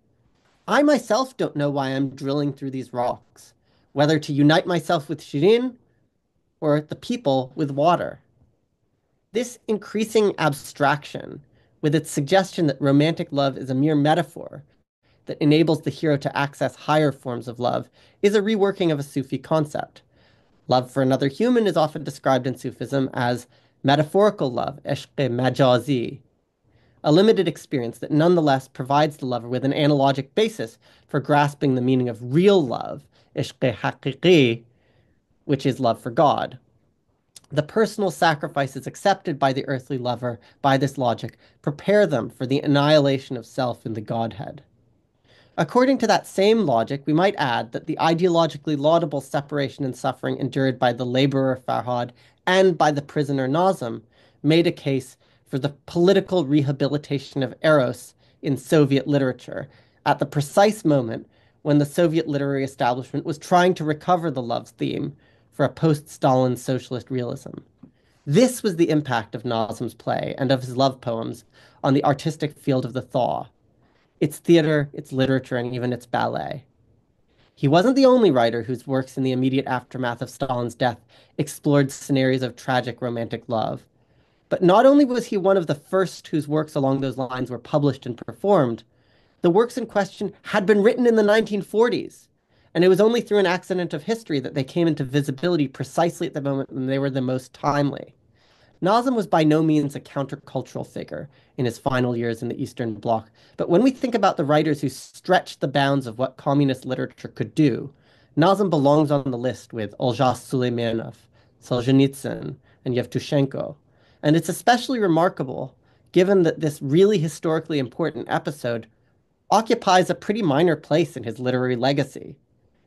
S2: "I myself don't know why I'm drilling through these rocks, whether to unite myself with Shirin or the people with water." This increasing abstraction, with its suggestion that romantic love is a mere metaphor that enables the hero to access higher forms of love, is a reworking of a Sufi concept. Love for another human is often described in Sufism as metaphorical love, ishq-i majazi, a limited experience that nonetheless provides the lover with an analogic basis for grasping the meaning of real love, ishq-i haqiqi, which is love for God. The personal sacrifices accepted by the earthly lover by this logic prepare them for the annihilation of self in the Godhead. According to that same logic, we might add that the ideologically laudable separation and suffering endured by the laborer Farhad and by the prisoner Nazım made a case for the political rehabilitation of Eros in Soviet literature at the precise moment when the Soviet literary establishment was trying to recover the love theme for a post-Stalin socialist realism. This was the impact of Nazım's play and of his love poems on the artistic field of the thaw, its theater, its literature, and even its ballet. He wasn't the only writer whose works in the immediate aftermath of Stalin's death explored scenarios of tragic romantic love. But not only was he one of the first whose works along those lines were published and performed, the works in question had been written in the 1940s, and it was only through an accident of history that they came into visibility precisely at the moment when they were the most timely. Nazım was by no means a countercultural figure in his final years in the Eastern Bloc, but when we think about the writers who stretched the bounds of what communist literature could do, Nazım belongs on the list with Olja Süleymanov, Solzhenitsyn, and Yevtushenko. And it's especially remarkable given that this really historically important episode occupies a pretty minor place in his literary legacy.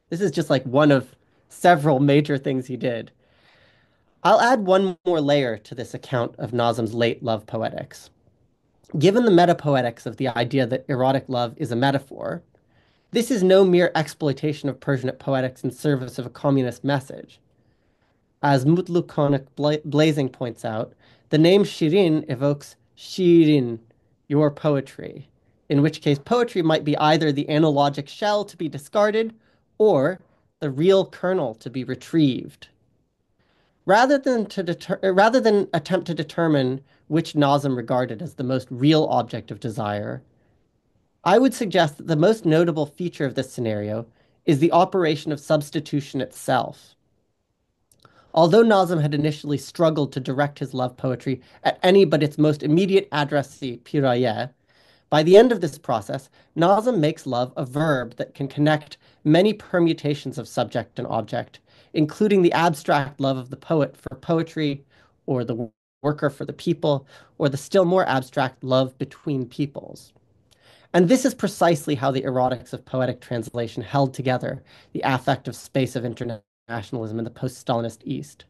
S2: This is just like one of several major things he did. I'll add one more layer to this account of Nazım's late love poetics. Given the metapoetics of the idea that erotic love is a metaphor, this is no mere exploitation of Persian poetics in service of a communist message. As Mutlu Konak Blazing points out, the name Shirin evokes Shirin, your poetry, in which case poetry might be either the analogic shell to be discarded or the real kernel to be retrieved. Rather than attempt to determine which Nazım regarded as the most real object of desire, I would suggest that the most notable feature of this scenario is the operation of substitution itself. Although Nazım had initially struggled to direct his love poetry at any but its most immediate addressee, Piraye, by the end of this process, Nazım makes love a verb that can connect many permutations of subject and object, including the abstract love of the poet for poetry, or the worker for the people, or the still more abstract love between peoples. And this is precisely how the erotics of poetic translation held together the affective space of internationalism in the post-Stalinist East.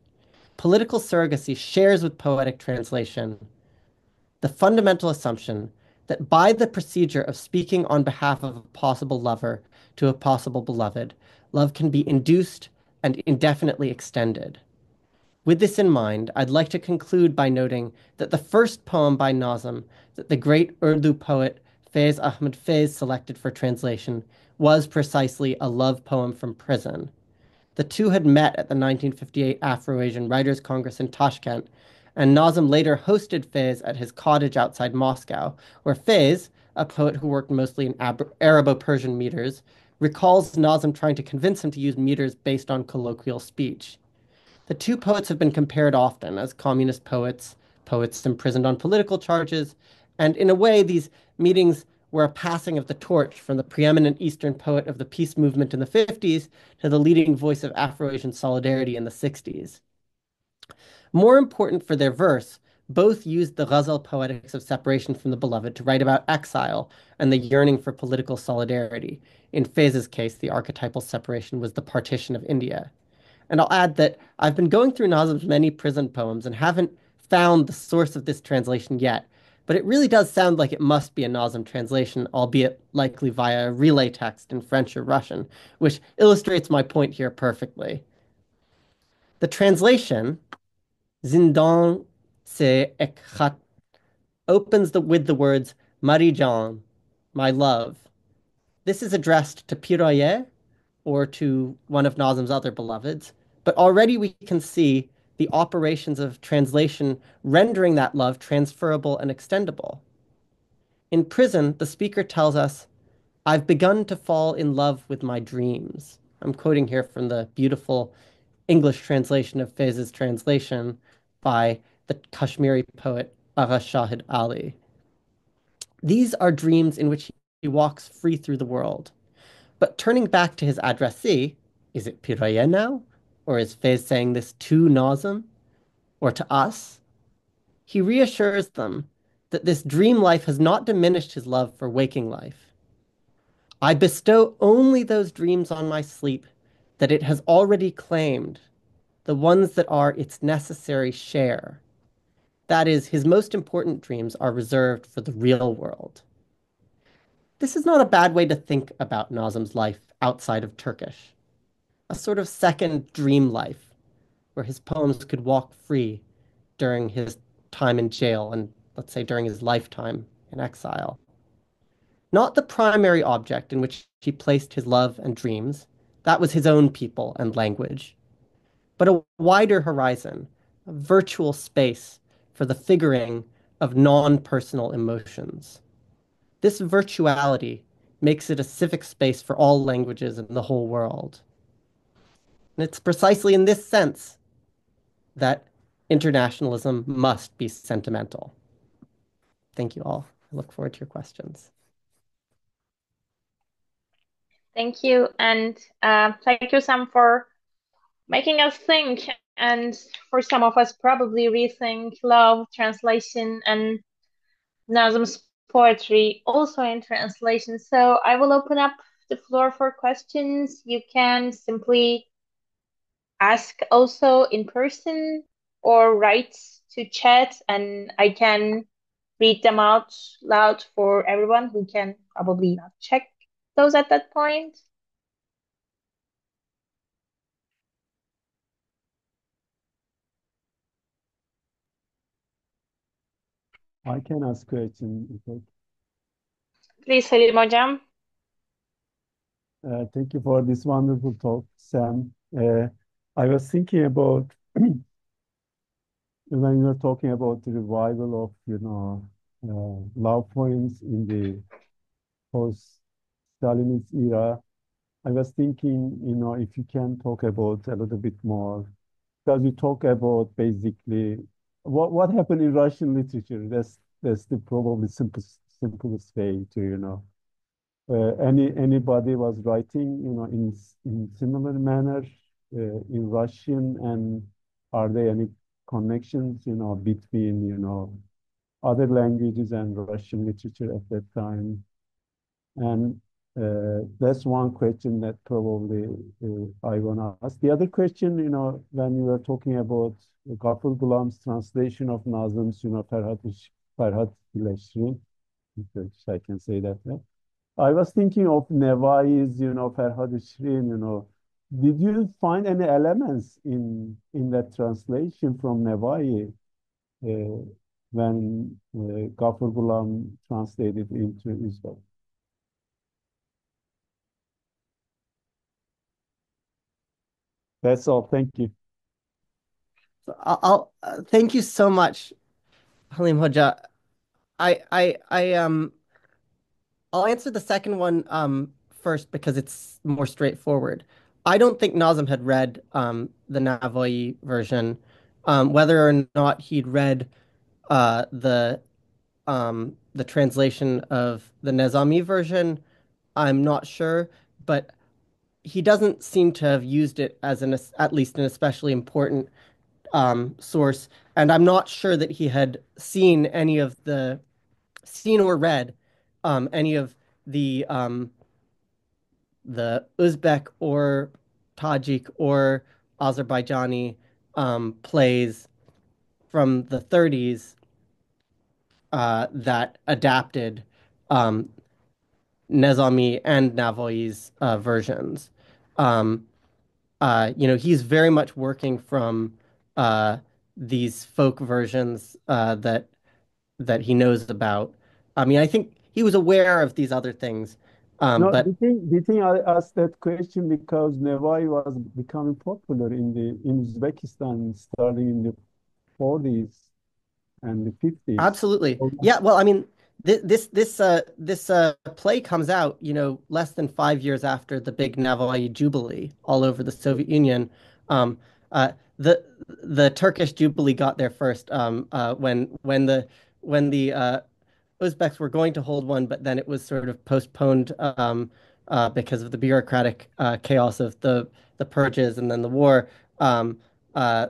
S2: Political surrogacy shares with poetic translation the fundamental assumption that by the procedure of speaking on behalf of a possible lover to a possible beloved, love can be induced and indefinitely extended. With this in mind, I'd like to conclude by noting that the first poem by Nazım that the great Urdu poet Faiz Ahmed Faiz selected for translation was precisely a love poem from prison. The two had met at the 1958 Afro-Asian Writers' Congress in Tashkent, and Nazım later hosted Faiz at his cottage outside Moscow, where Faiz, a poet who worked mostly in Arabo-Persian meters, recalls Nazım trying to convince him to use meters based on colloquial speech. The two poets have been compared often as communist poets, poets imprisoned on political charges, and in a way, these meetings were a passing of the torch from the preeminent Eastern poet of the peace movement in the 50s to the leading voice of Afro-Asian solidarity in the 60s. More important for their verse, both used the ghazal poetics of separation from the beloved to write about exile and the yearning for political solidarity. In Faiz's case, the archetypal separation was the partition of India. And I'll add that I've been going through Nazım's many prison poems and haven't found the source of this translation yet, but it really does sound like it must be a Nazım translation, albeit likely via a relay text in French or Russian, which illustrates my point here perfectly. The translation, Zindan se ek khat, with the words Marijan, my love. This is addressed to Piraye, or to one of Nazım's other beloveds, but already we can see the operations of translation rendering that love transferable and extendable. In prison, the speaker tells us, I've begun to fall in love with my dreams. I'm quoting here from the beautiful English translation of Faiz's translation by the Kashmiri poet Agha Shahid Ali. These are dreams in which he walks free through the world. But turning back to his addressee, is it Piraye now? Or is Faiz saying this to Nazım? Or to us? He reassures them that this dream life has not diminished his love for waking life. I bestow only those dreams on my sleep that it has already claimed, the ones that are its necessary share. That is, his most important dreams are reserved for the real world. This is not a bad way to think about Nazım's life outside of Turkish. A sort of second dream life where his poems could walk free during his time in jail and, let's say, during his lifetime in exile. Not the primary object in which he placed his love and dreams, that was his own people and language, but a wider horizon, a virtual space for the figuring of non-personal emotions. This virtuality makes it a civic space for all languages in the whole world. And it's precisely in this sense that internationalism must be sentimental. Thank you all. I look forward to your questions.
S1: Thank you. And thank you, Sam, for making us think, and for some of us, probably rethink love, translation, and Nazım's poetry also in translation. So I will open up the floor for questions. You can simply ask also in person or write to chat, and I can read them out loud for everyone who can probably not check those at that point.
S3: I can ask question, in fact.
S1: Please, Halim Hocam.
S3: Thank you for this wonderful talk, Sam. I was thinking about when you're talking about the revival of, love poems in the post-Stalinist era, I was thinking, if you can talk about a little bit more, because you talk about basically what happened in Russian literature. That's the probably simplest way to, anybody was writing, in similar manner in Russian, and are there any connections, between, other languages and Russian literature at that time? And that's one question that probably I want to ask. The other question, when you were talking about Gafur Gulam's translation of Nazım's, Ferhat İlleştirin, if I can say that. Yeah? I was thinking of Nevai's, Ferhat İlleştirin, Did you find any elements in that translation from Nevai when Gafur Gulam translated into Uzbek? That's all. Thank you.
S2: So thank you so much, Halim Hoja. I I'll answer the second one first because it's more straightforward. I don't think Nazım had read the Navoy version. Whether or not he'd read the translation of the Nizami version, I'm not sure, but he doesn't seem to have used it as at least an especially important source. And I'm not sure that he had seen or read any of the Uzbek or Tajik or Azerbaijani plays from the 30s that adapted um, Nezami and Navoi's versions. Um, he's very much working from uh, these folk versions that he knows about. I mean, I think he was aware of these other things,
S3: No,
S2: but
S3: do you think I asked that question because Nevai was becoming popular in Uzbekistan starting in the 40s and the 50s?
S2: absolutely.
S3: Oh,
S2: Yeah, well, I mean, this play comes out, less than 5 years after the big Navai Jubilee all over the Soviet Union. Um, the Turkish Jubilee got there first when the Uzbeks were going to hold one, but then it was sort of postponed because of the bureaucratic chaos of the purges and then the war. Um, uh,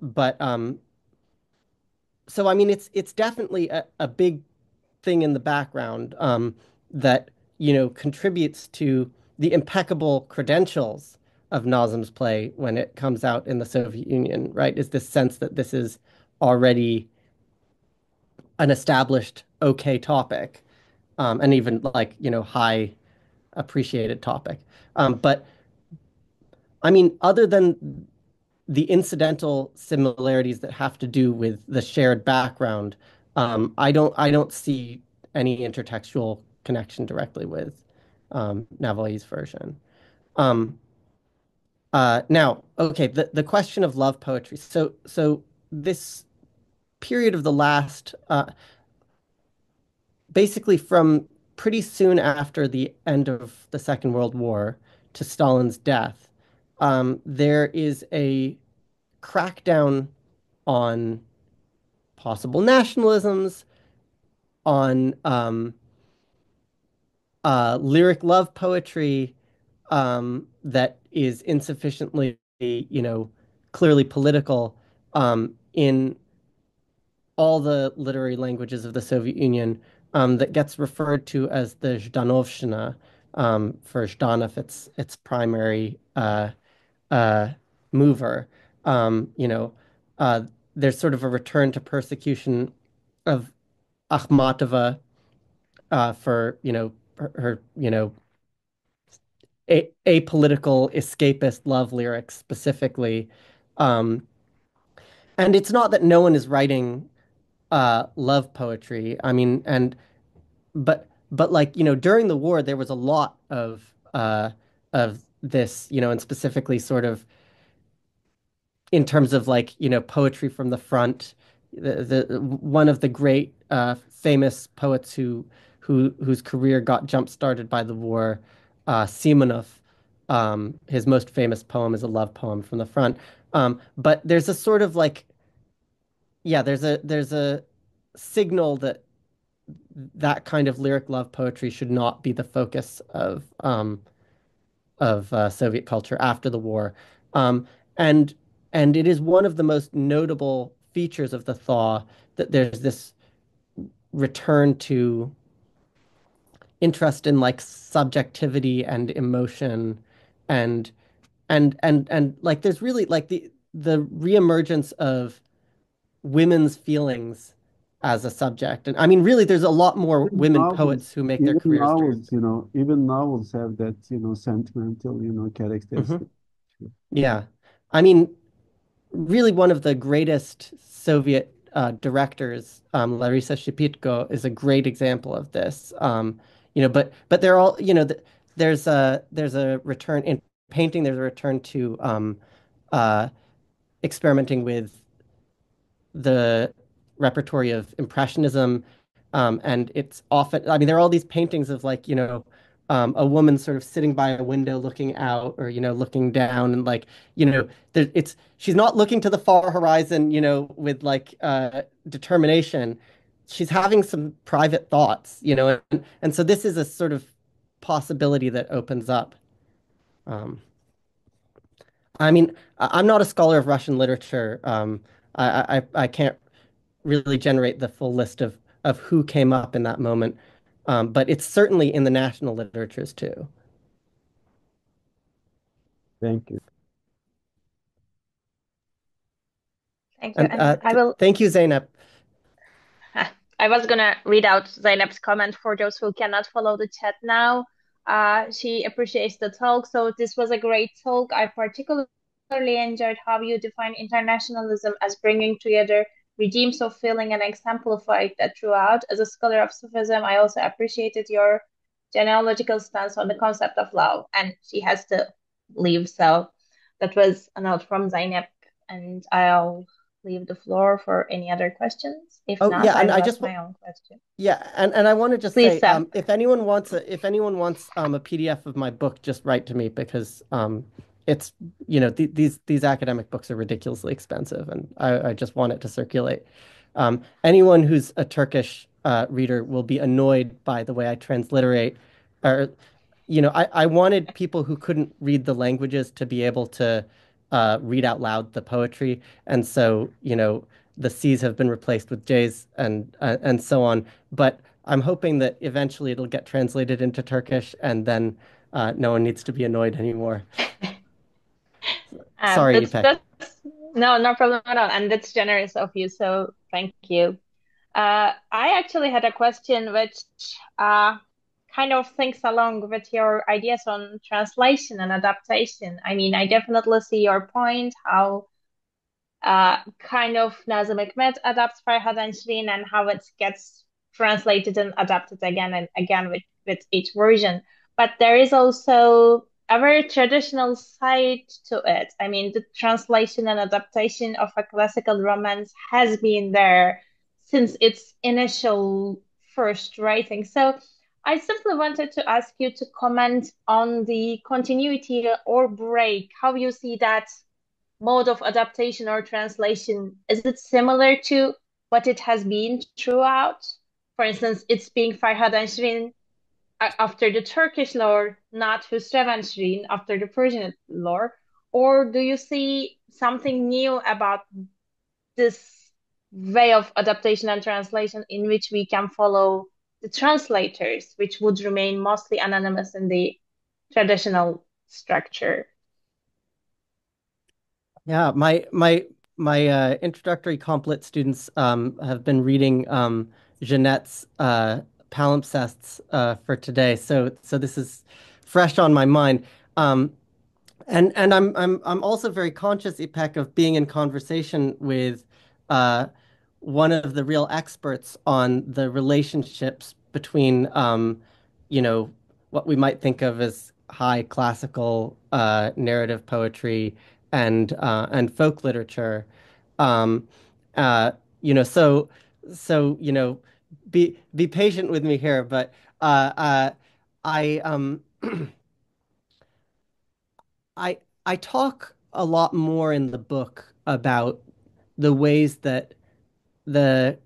S2: but so I mean, it's definitely a big thing in the background that contributes to the impeccable credentials of Nazım's play when it comes out in the Soviet Union, right? Is this sense that this is already an established okay topic, and even like high appreciated topic. But I mean, other than the incidental similarities that have to do with the shared background, I don't see any intertextual connection directly with Navoi's version. Um, Now, okay, the question of love poetry. So this period of the last, basically from pretty soon after the end of the Second World War to Stalin's death, there is a crackdown on possible nationalisms, on lyric love poetry that is insufficiently, clearly political in all the literary languages of the Soviet Union that gets referred to as the Zhdanovshchina for Zhdanov, its primary uh, mover. Um, you know, uh, there's sort of a return to persecution of Akhmatova for her apolitical escapist love lyrics specifically. Um, and it's not that no one is writing love poetry. I mean, but like during the war there was a lot of this, and specifically sort of in terms of like, poetry from the front. The one of the great famous poets whose career got jump started by the war, Simonov, his most famous poem is a love poem from the front. But there's a sort of like, yeah, there's a signal that that kind of lyric love poetry should not be the focus of Soviet culture after the war. Um, and and it is one of the most notable features of the thaw that there's this return to interest in like subjectivity and emotion and and like there's really like the reemergence of women's feelings as a subject. And I mean, really, there's a lot more
S3: Even
S2: women poets
S3: novels,
S2: who make their careers during.
S3: even novels have that, sentimental,
S2: Mhm.
S3: characteristic.
S2: Yeah. I mean, really one of the greatest Soviet directors, Larisa Shepitko, is a great example of this. But they're all, there's a return in painting. There's a return to uh, experimenting with the repertory of Impressionism. And it's often, I mean, there are all these paintings of like, a woman sort of sitting by a window looking out or, looking down and like, she's not looking to the far horizon, with like determination. She's having some private thoughts, and so this is a sort of possibility that opens up. Um, I mean, I'm not a scholar of Russian literature. I can't really generate the full list of who came up in that moment. But it's certainly in the national literatures too.
S3: Thank you.
S1: Thank you.
S2: And
S1: And I will
S2: thank you, Zainab.
S1: I was gonna read out Zainab's comment for those who cannot follow the chat now. She appreciates the talk, so this was a great talk. I particularly enjoyed how you define internationalism as bringing together regimes of feeling and exemplified that throughout. As a scholar of Sufism, I also appreciated your genealogical stance on the concept of love, and she has to leave, so that was a note from Zainab, and I'll leave the floor for any other questions. If
S2: Oh
S1: not,
S2: yeah,
S1: I
S2: and
S1: will
S2: I
S1: ask
S2: just
S1: my own question.
S2: yeah, and I want to just
S1: Please,
S2: say,
S1: Sam.
S2: if anyone wants a PDF of my book, just write to me because it's these academic books are ridiculously expensive, and I just want it to circulate. Anyone who's a Turkish reader will be annoyed by the way I transliterate, or I wanted people who couldn't read the languages to be able to read out loud the poetry, and so the C's have been replaced with J's and so on. But I'm hoping that eventually it'll get translated into Turkish, and then no one needs to be annoyed anymore. Sorry, Ipek.
S1: That's no problem at all, and that's generous of you. So thank you. I actually had a question which uh, kind of thinks along with your ideas on translation and adaptation. I mean, I definitely see your point, how kind of Nazım Hikmet adapts Farhad and Shireen and how it gets translated and adapted again and again with each version. But there is also a very traditional side to it. I mean, the translation and adaptation of a classical romance has been there since its initial first writing. So I simply wanted to ask you to comment on the continuity or break, how you see that mode of adaptation or translation, is it similar to what it has been throughout? For instance, it's being Farhad and Shireen after the Turkish lore, not Hüsrev and Shireen after the Persian lore? Or do you see something new about this way of adaptation and translation in which we can follow the translators, which would remain mostly anonymous in the traditional structure?
S2: Yeah, my introductory complet students have been reading Jeanette's palimpsests for today, so this is fresh on my mind. Um, and I'm also very conscious, Ipek, of being in conversation with uh, one of the real experts on the relationships between you know, what we might think of as high classical narrative poetry and folk literature. Um, uh, you know, so be patient with me here, but uh, uh, I I talk a lot more in the book about the ways that the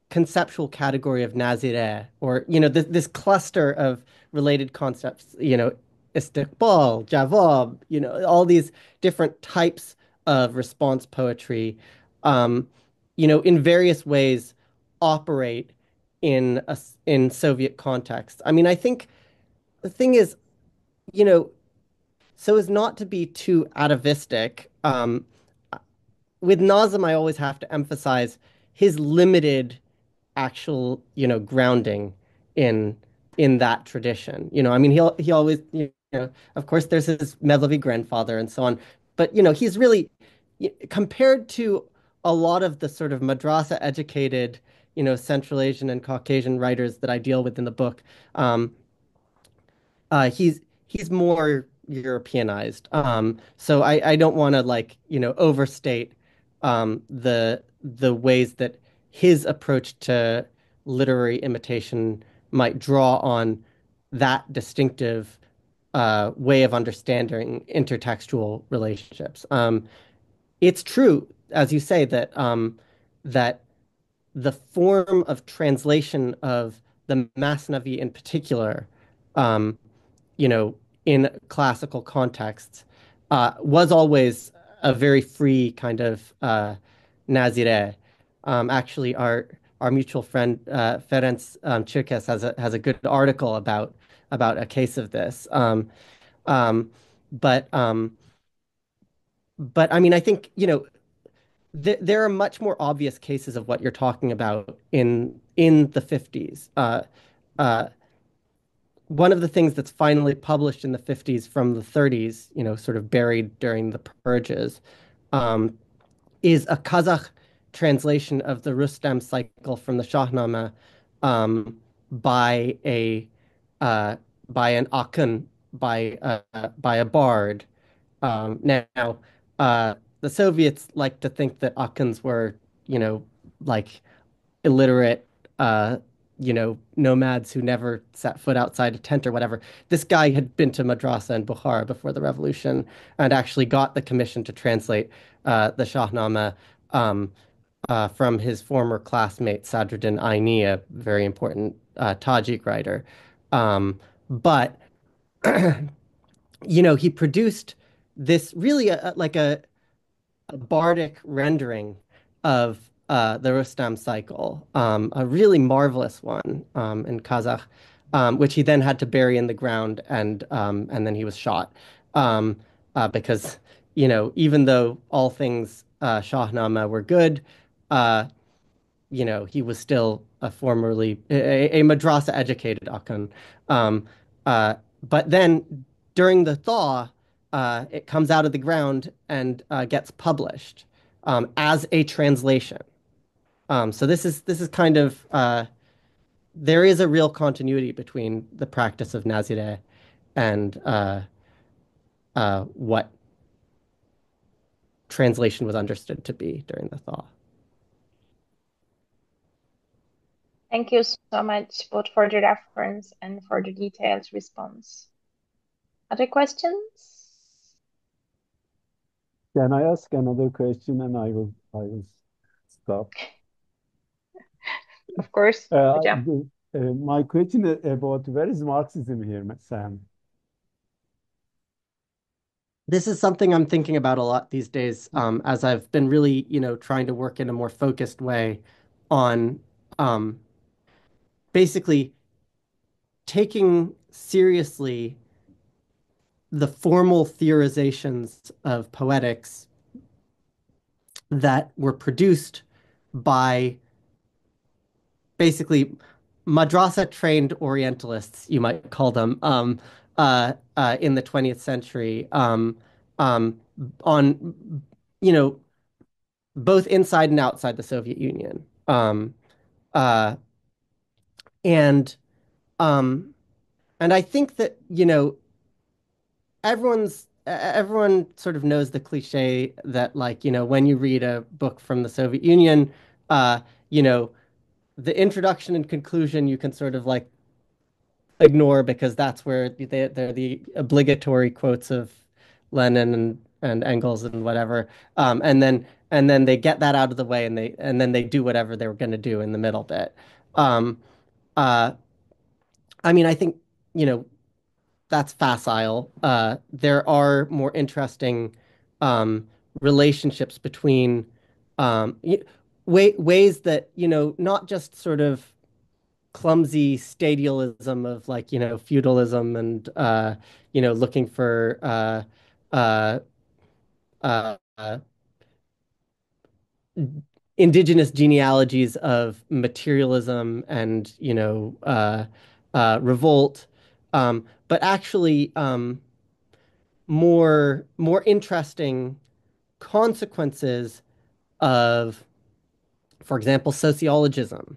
S2: conceptual category of Nazireh, or this cluster of related concepts, istiqbal, jawab, all these different types of response poetry, um, in various ways operate in Soviet context. I mean, I think the thing is, you know, so as not to be too atavistic, with Nazım, I always have to emphasize his limited actual, grounding in in that tradition. I mean, he always, of course, there's his Mevlevi grandfather and so on, but he's really compared to a lot of the sort of madrasa educated, Central Asian and Caucasian writers that I deal with in the book. Um, he's more Europeanized. So I don't want to overstate the ways that his approach to literary imitation might draw on that distinctive way of understanding intertextual relationships. It's true, as you say, that the form of translation of the Masnavi in particular, um, you know, in classical contexts, was always a very free kind of Nazireh. Actually, our mutual friend Ferenc Çirkes has a good article about a case of this. Um, but um, but I mean, I think there are much more obvious cases of what you're talking about in the 50s. Uh, One of the things that's finally published in the 50s from the 30s, sort of buried during the purges, um, is a Kazakh translation of the Rustam cycle from the Shahnameh um, by a uh, by an akın, by a bard. Now, uh, the Soviets like to think that akuns were, like illiterate, nomads who never set foot outside a tent or whatever. This guy had been to madrasa in Bukhara before the revolution and actually got the commission to translate the Shahnameh from his former classmate Sadruddin Aini, a very important Tajik writer. But he produced this really like a bardic rendering of the Rustam cycle, a really marvelous one in Kazakh, which he then had to bury in the ground, and then he was shot because even though all things Shahnameh were good, uh, he was still a formerly a madrasa educated Akan. Um, uh, but then during the thaw, it comes out of the ground and gets published as a translation. So this is kind of there is a real continuity between the practice of Nazireh and what translation was understood to be during the thaw.
S1: Thank you so much both for the reference and for the detailed response. Other questions?
S3: Can I ask another question and I will stop?
S1: Of course, hocam.
S3: My question about where is Marxism here, Sam?
S2: This is something I'm thinking about a lot these days, as I've been really, trying to work in a more focused way on um, basically taking seriously the formal theorizations of poetics that were produced by basically madrasa trained Orientalists, you might call them, in the 20th century, um, on, you know, both inside and outside the Soviet Union. Uh, and um, and I think that, everyone's everyone sort of knows the cliche that like, when you read a book from the Soviet Union, uh, you know, the introduction and conclusion you can sort of like ignore because that's where they're the obligatory quotes of Lenin and Engels and whatever. And then they get that out of the way and then they do whatever they were going to do in the middle bit. Um, uh, I mean, I think, you know, that's facile. There are more interesting um, relationships between ways that, not just sort of clumsy stadialism of like, feudalism and, looking for uh, uh, indigenous genealogies of materialism and, revolt, but actually more interesting consequences of, for example, sociologism.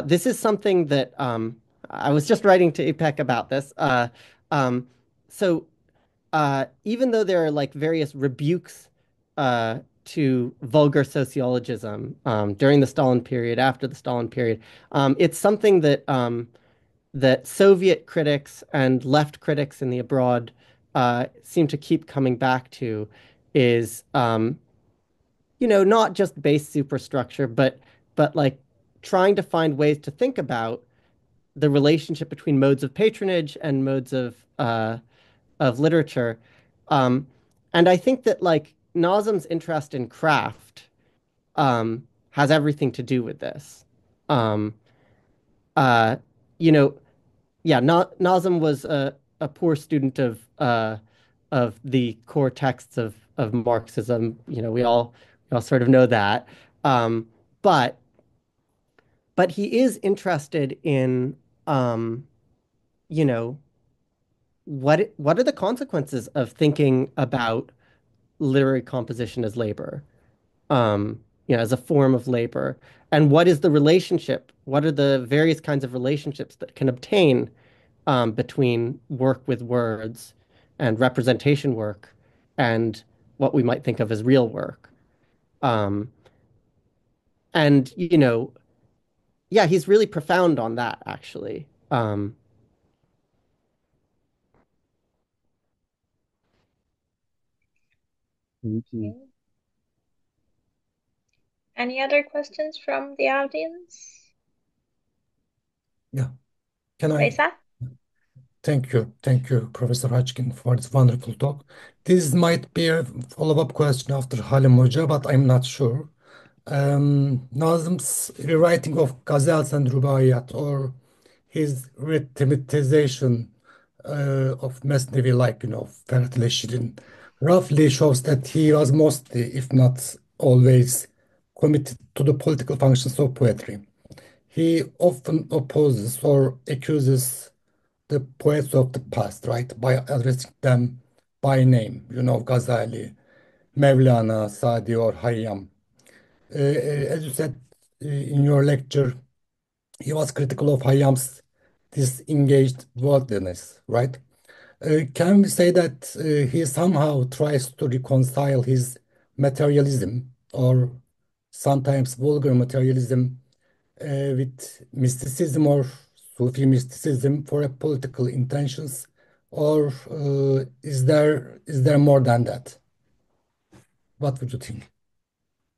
S2: This is something that I was just writing to IPEC about this. Um, so even though there are like various rebukes to vulgar sociologism during the Stalin period, after the Stalin period, it's something that Soviet critics and left critics in the abroad seem to keep coming back to is not just base superstructure, but like trying to find ways to think about the relationship between modes of patronage and modes of literature. Um, and I think that like Nazım's interest in craft has everything to do with this. Um, uh, you know, yeah, Nazım was a poor student of the core texts of Marxism. We all sort of know that. Um, but but he is interested in you know what are the consequences of thinking about literary composition as labor, as a form of labor, and what is the relationship? What are the various kinds of relationships that can obtain between work with words and representation work and what we might think of as real work? Um, and yeah, he's really profound on that, actually.
S3: Thank you.
S1: Okay. Any other questions from the audience?
S4: Yeah. Can I
S1: Faisal?
S4: thank you, Professor Hodgkin, for this wonderful talk. This might be a follow-up question after Halim Hoca, but I'm not sure. Nazım's rewriting of ghazals and rubaiyat, or his rhythmization of Mesnevi, like, Ferhat Şirin, roughly shows that he was mostly, if not always, committed to the political functions of poetry. He often opposes or accuses the poets of the past, right, by addressing them by name, Ghazali, Mevlana, Sadi, or Hayyam. As you said in your lecture, he was critical of Hayyam's disengaged worldliness, right? Can we say that he somehow tries to reconcile his materialism, or sometimes vulgar materialism, with mysticism or Sufi mysticism for a political intentions, or is there more than that? What would you think?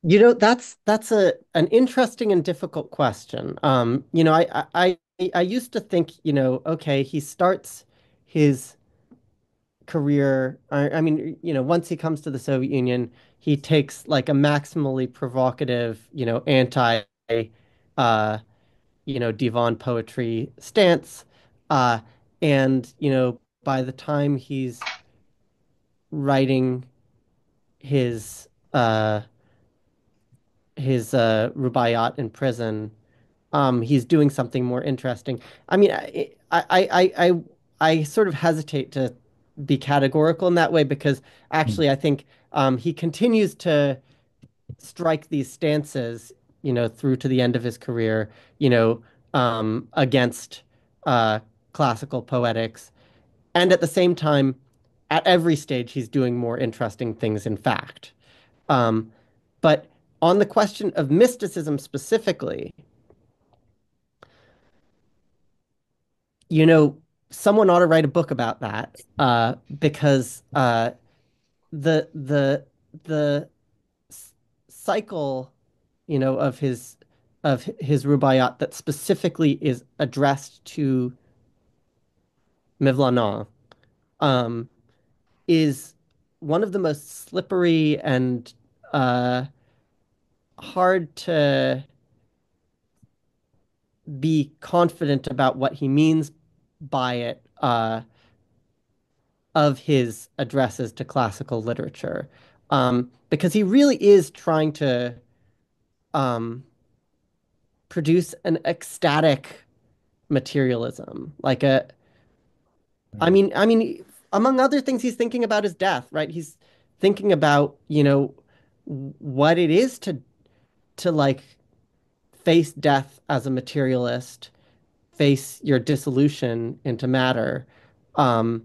S2: That's an interesting and difficult question. I used to think, okay, he starts his career. I mean, once he comes to the Soviet Union, he takes like a maximally provocative, uh, divan poetry stance. Uh, and, by the time he's writing his Rubaiyat in prison, he's doing something more interesting. I mean, I sort of hesitate to be categorical in that way because
S4: Mm.
S2: actually I think he continues to strike these stances, through to the end of his career, against uh, classical poetics, and at the same time, at every stage he's doing more interesting things, in fact. Um, but on the question of mysticism specifically, you know, someone ought to write a book about that because the the the cycle, of his Rubaiyat that specifically is addressed to Mevlana, um, is one of the most slippery and uh, hard to be confident about what he means by it of his addresses to classical literature. Because he really is trying to um, produce an ecstatic materialism, like a
S3: Right.
S2: I mean, among other things, he's thinking about his death, right? He's thinking about, what it is to like face death as a materialist, face your dissolution into matter, um,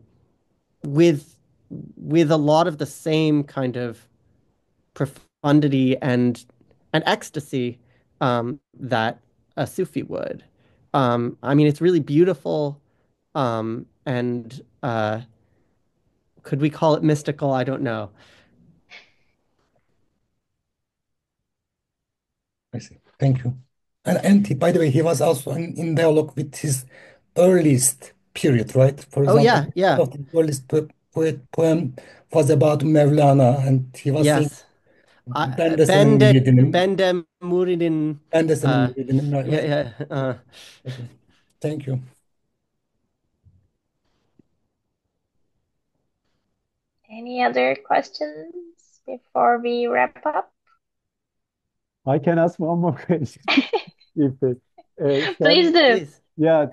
S2: with a lot of the same kind of profundity and ecstasy that a Sufi would. I mean, it's really beautiful, and could we call it mystical? I don't know.
S4: I see. Thank you. By the way, he was also in dialogue with his earliest period, right? For
S2: Oh
S4: example,
S2: yeah, yeah,
S4: one of the earliest poem was about Mevlana, and he was saying,
S2: yes.
S4: "Ben de senin
S2: Bende
S4: müridinim,
S2: Bende Muridin.
S4: ben de senin
S2: Uh,
S4: müridinim," right?
S2: yeah,
S4: Right?
S2: yeah.
S4: Okay. Thank you.
S1: Any other questions before we wrap up?
S3: I can ask one more question if
S1: Please
S3: Sam,
S1: do.
S2: Please.
S3: yeah,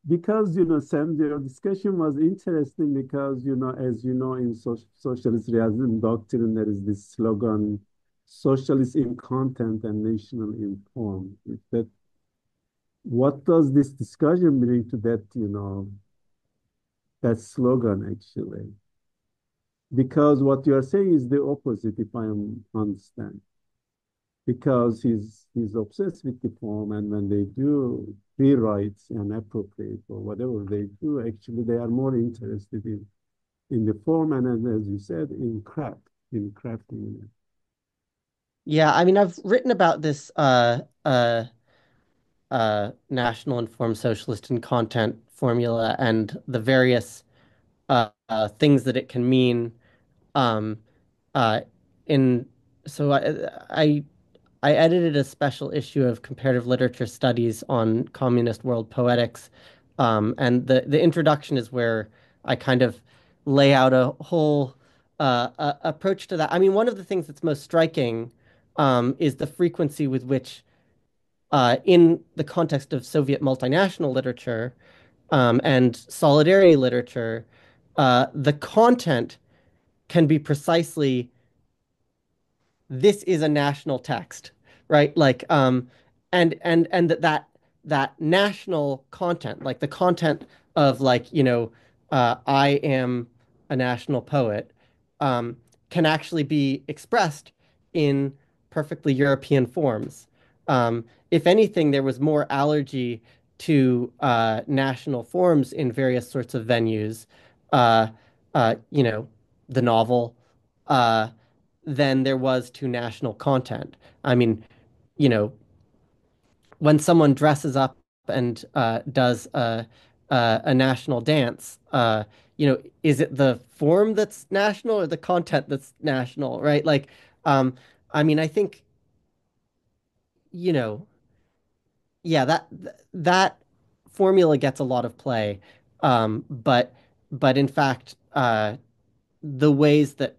S3: because Sam, your discussion was interesting because as you know, in socialist realism doctrine, there is this slogan, "Socialist in content and national in form." What does this discussion bring to that slogan actually? Because what you are saying is the opposite, if I understand. Because he's obsessed with the form, and when they do rewrites and appropriate or whatever they do, actually they are more interested in the form and, as you said, in crafting it.
S2: Yeah, I mean, I've written about this national informed socialist and content formula and the various things that it can mean. Um, uh, in so I edited a special issue of comparative literature studies on communist world poetics, and the introduction is where I kind of lay out a whole approach to that. I mean, one of the things that's most striking is the frequency with which, in the context of Soviet multinational literature and solidarity literature, the content can be precisely this is a national text, right? Like, and that national content, like the content of like, I am a national poet, um, can actually be expressed in perfectly European forms. If anything, there was more allergy to national forms in various sorts of venues. Uh, you know, the novel. Uh, than there was to national content. I mean, you know, when someone dresses up and does a national dance, is it the form that's national or the content that's national, right? Like, um, I mean, I think, you know, yeah, that formula gets a lot of play, but in fact, the ways that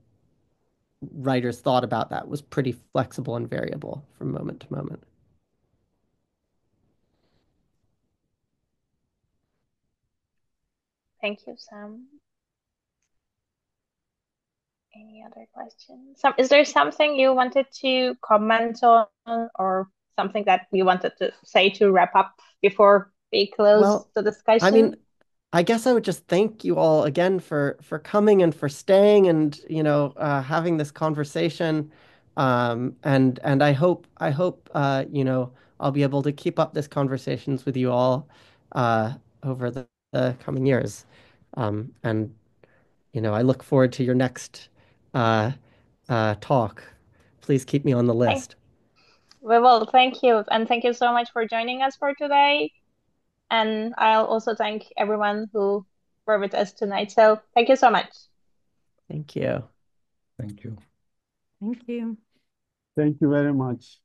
S2: writers thought about that was pretty flexible and variable from moment to moment.
S1: Thank you, Sam. Any other questions? Is there something you wanted to comment on or something that you wanted to say to wrap up before we close
S2: Well,
S1: the
S2: I mean,
S1: discussion?
S2: I guess I would just thank you all again for coming and for staying and having this conversation. And I hope I'll be able to keep up this conversations with you all over the coming years. And I look forward to your next uh, talk. Please keep me on the
S1: Thank,
S2: list.
S1: we will. Thank you. And thank you so much for joining us for today. And I'll also thank everyone who were with us tonight. So thank you so much.
S2: Thank you.
S4: Thank you.
S5: Thank you.
S3: Thank you very much.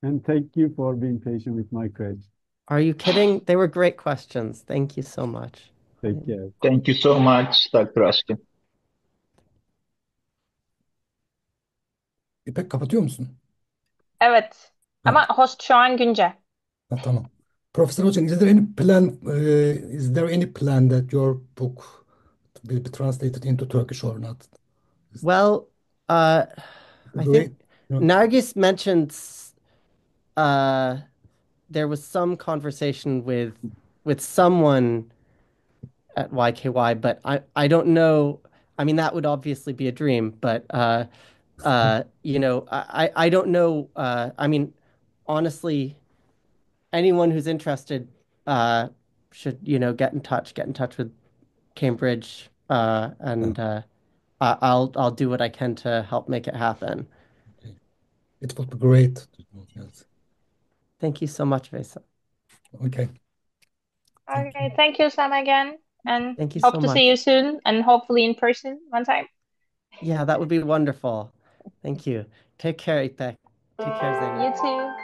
S3: And thank you for being patient with my question.
S2: Are you kidding? They were great questions. Thank you so much.
S3: Take care.
S6: Thank you so much, Dr. Ashkin.
S4: İpek kapatıyor musun?
S1: Evet. Ama
S4: Evet.
S1: host şu an Günce.
S4: Ha, tamam. Professor Hodgkin, is there any plan that your book will be translated into Turkish or not?
S2: Well, I
S4: Do
S2: think
S4: it, you know,
S2: Nargis mentioned uh, there was some conversation with someone at YKY, but I don't know. I mean, that would obviously be a dream, but I don't know. I mean, honestly, anyone who's interested should, get in touch with Cambridge, and I'll do what I can to help make it happen.
S4: okay. It would be great. Yes.
S2: Thank you so much, Vesa.
S4: Okay. Thank
S1: Okay.
S4: you.
S1: Thank you, Sam, again. And
S2: Thank you
S1: hope
S2: so
S1: to see you
S2: much.
S1: soon and hopefully in person one time.
S2: Yeah, that would be wonderful. Thank you. Take care, Ipek. Take care, Zeynep.
S1: You too.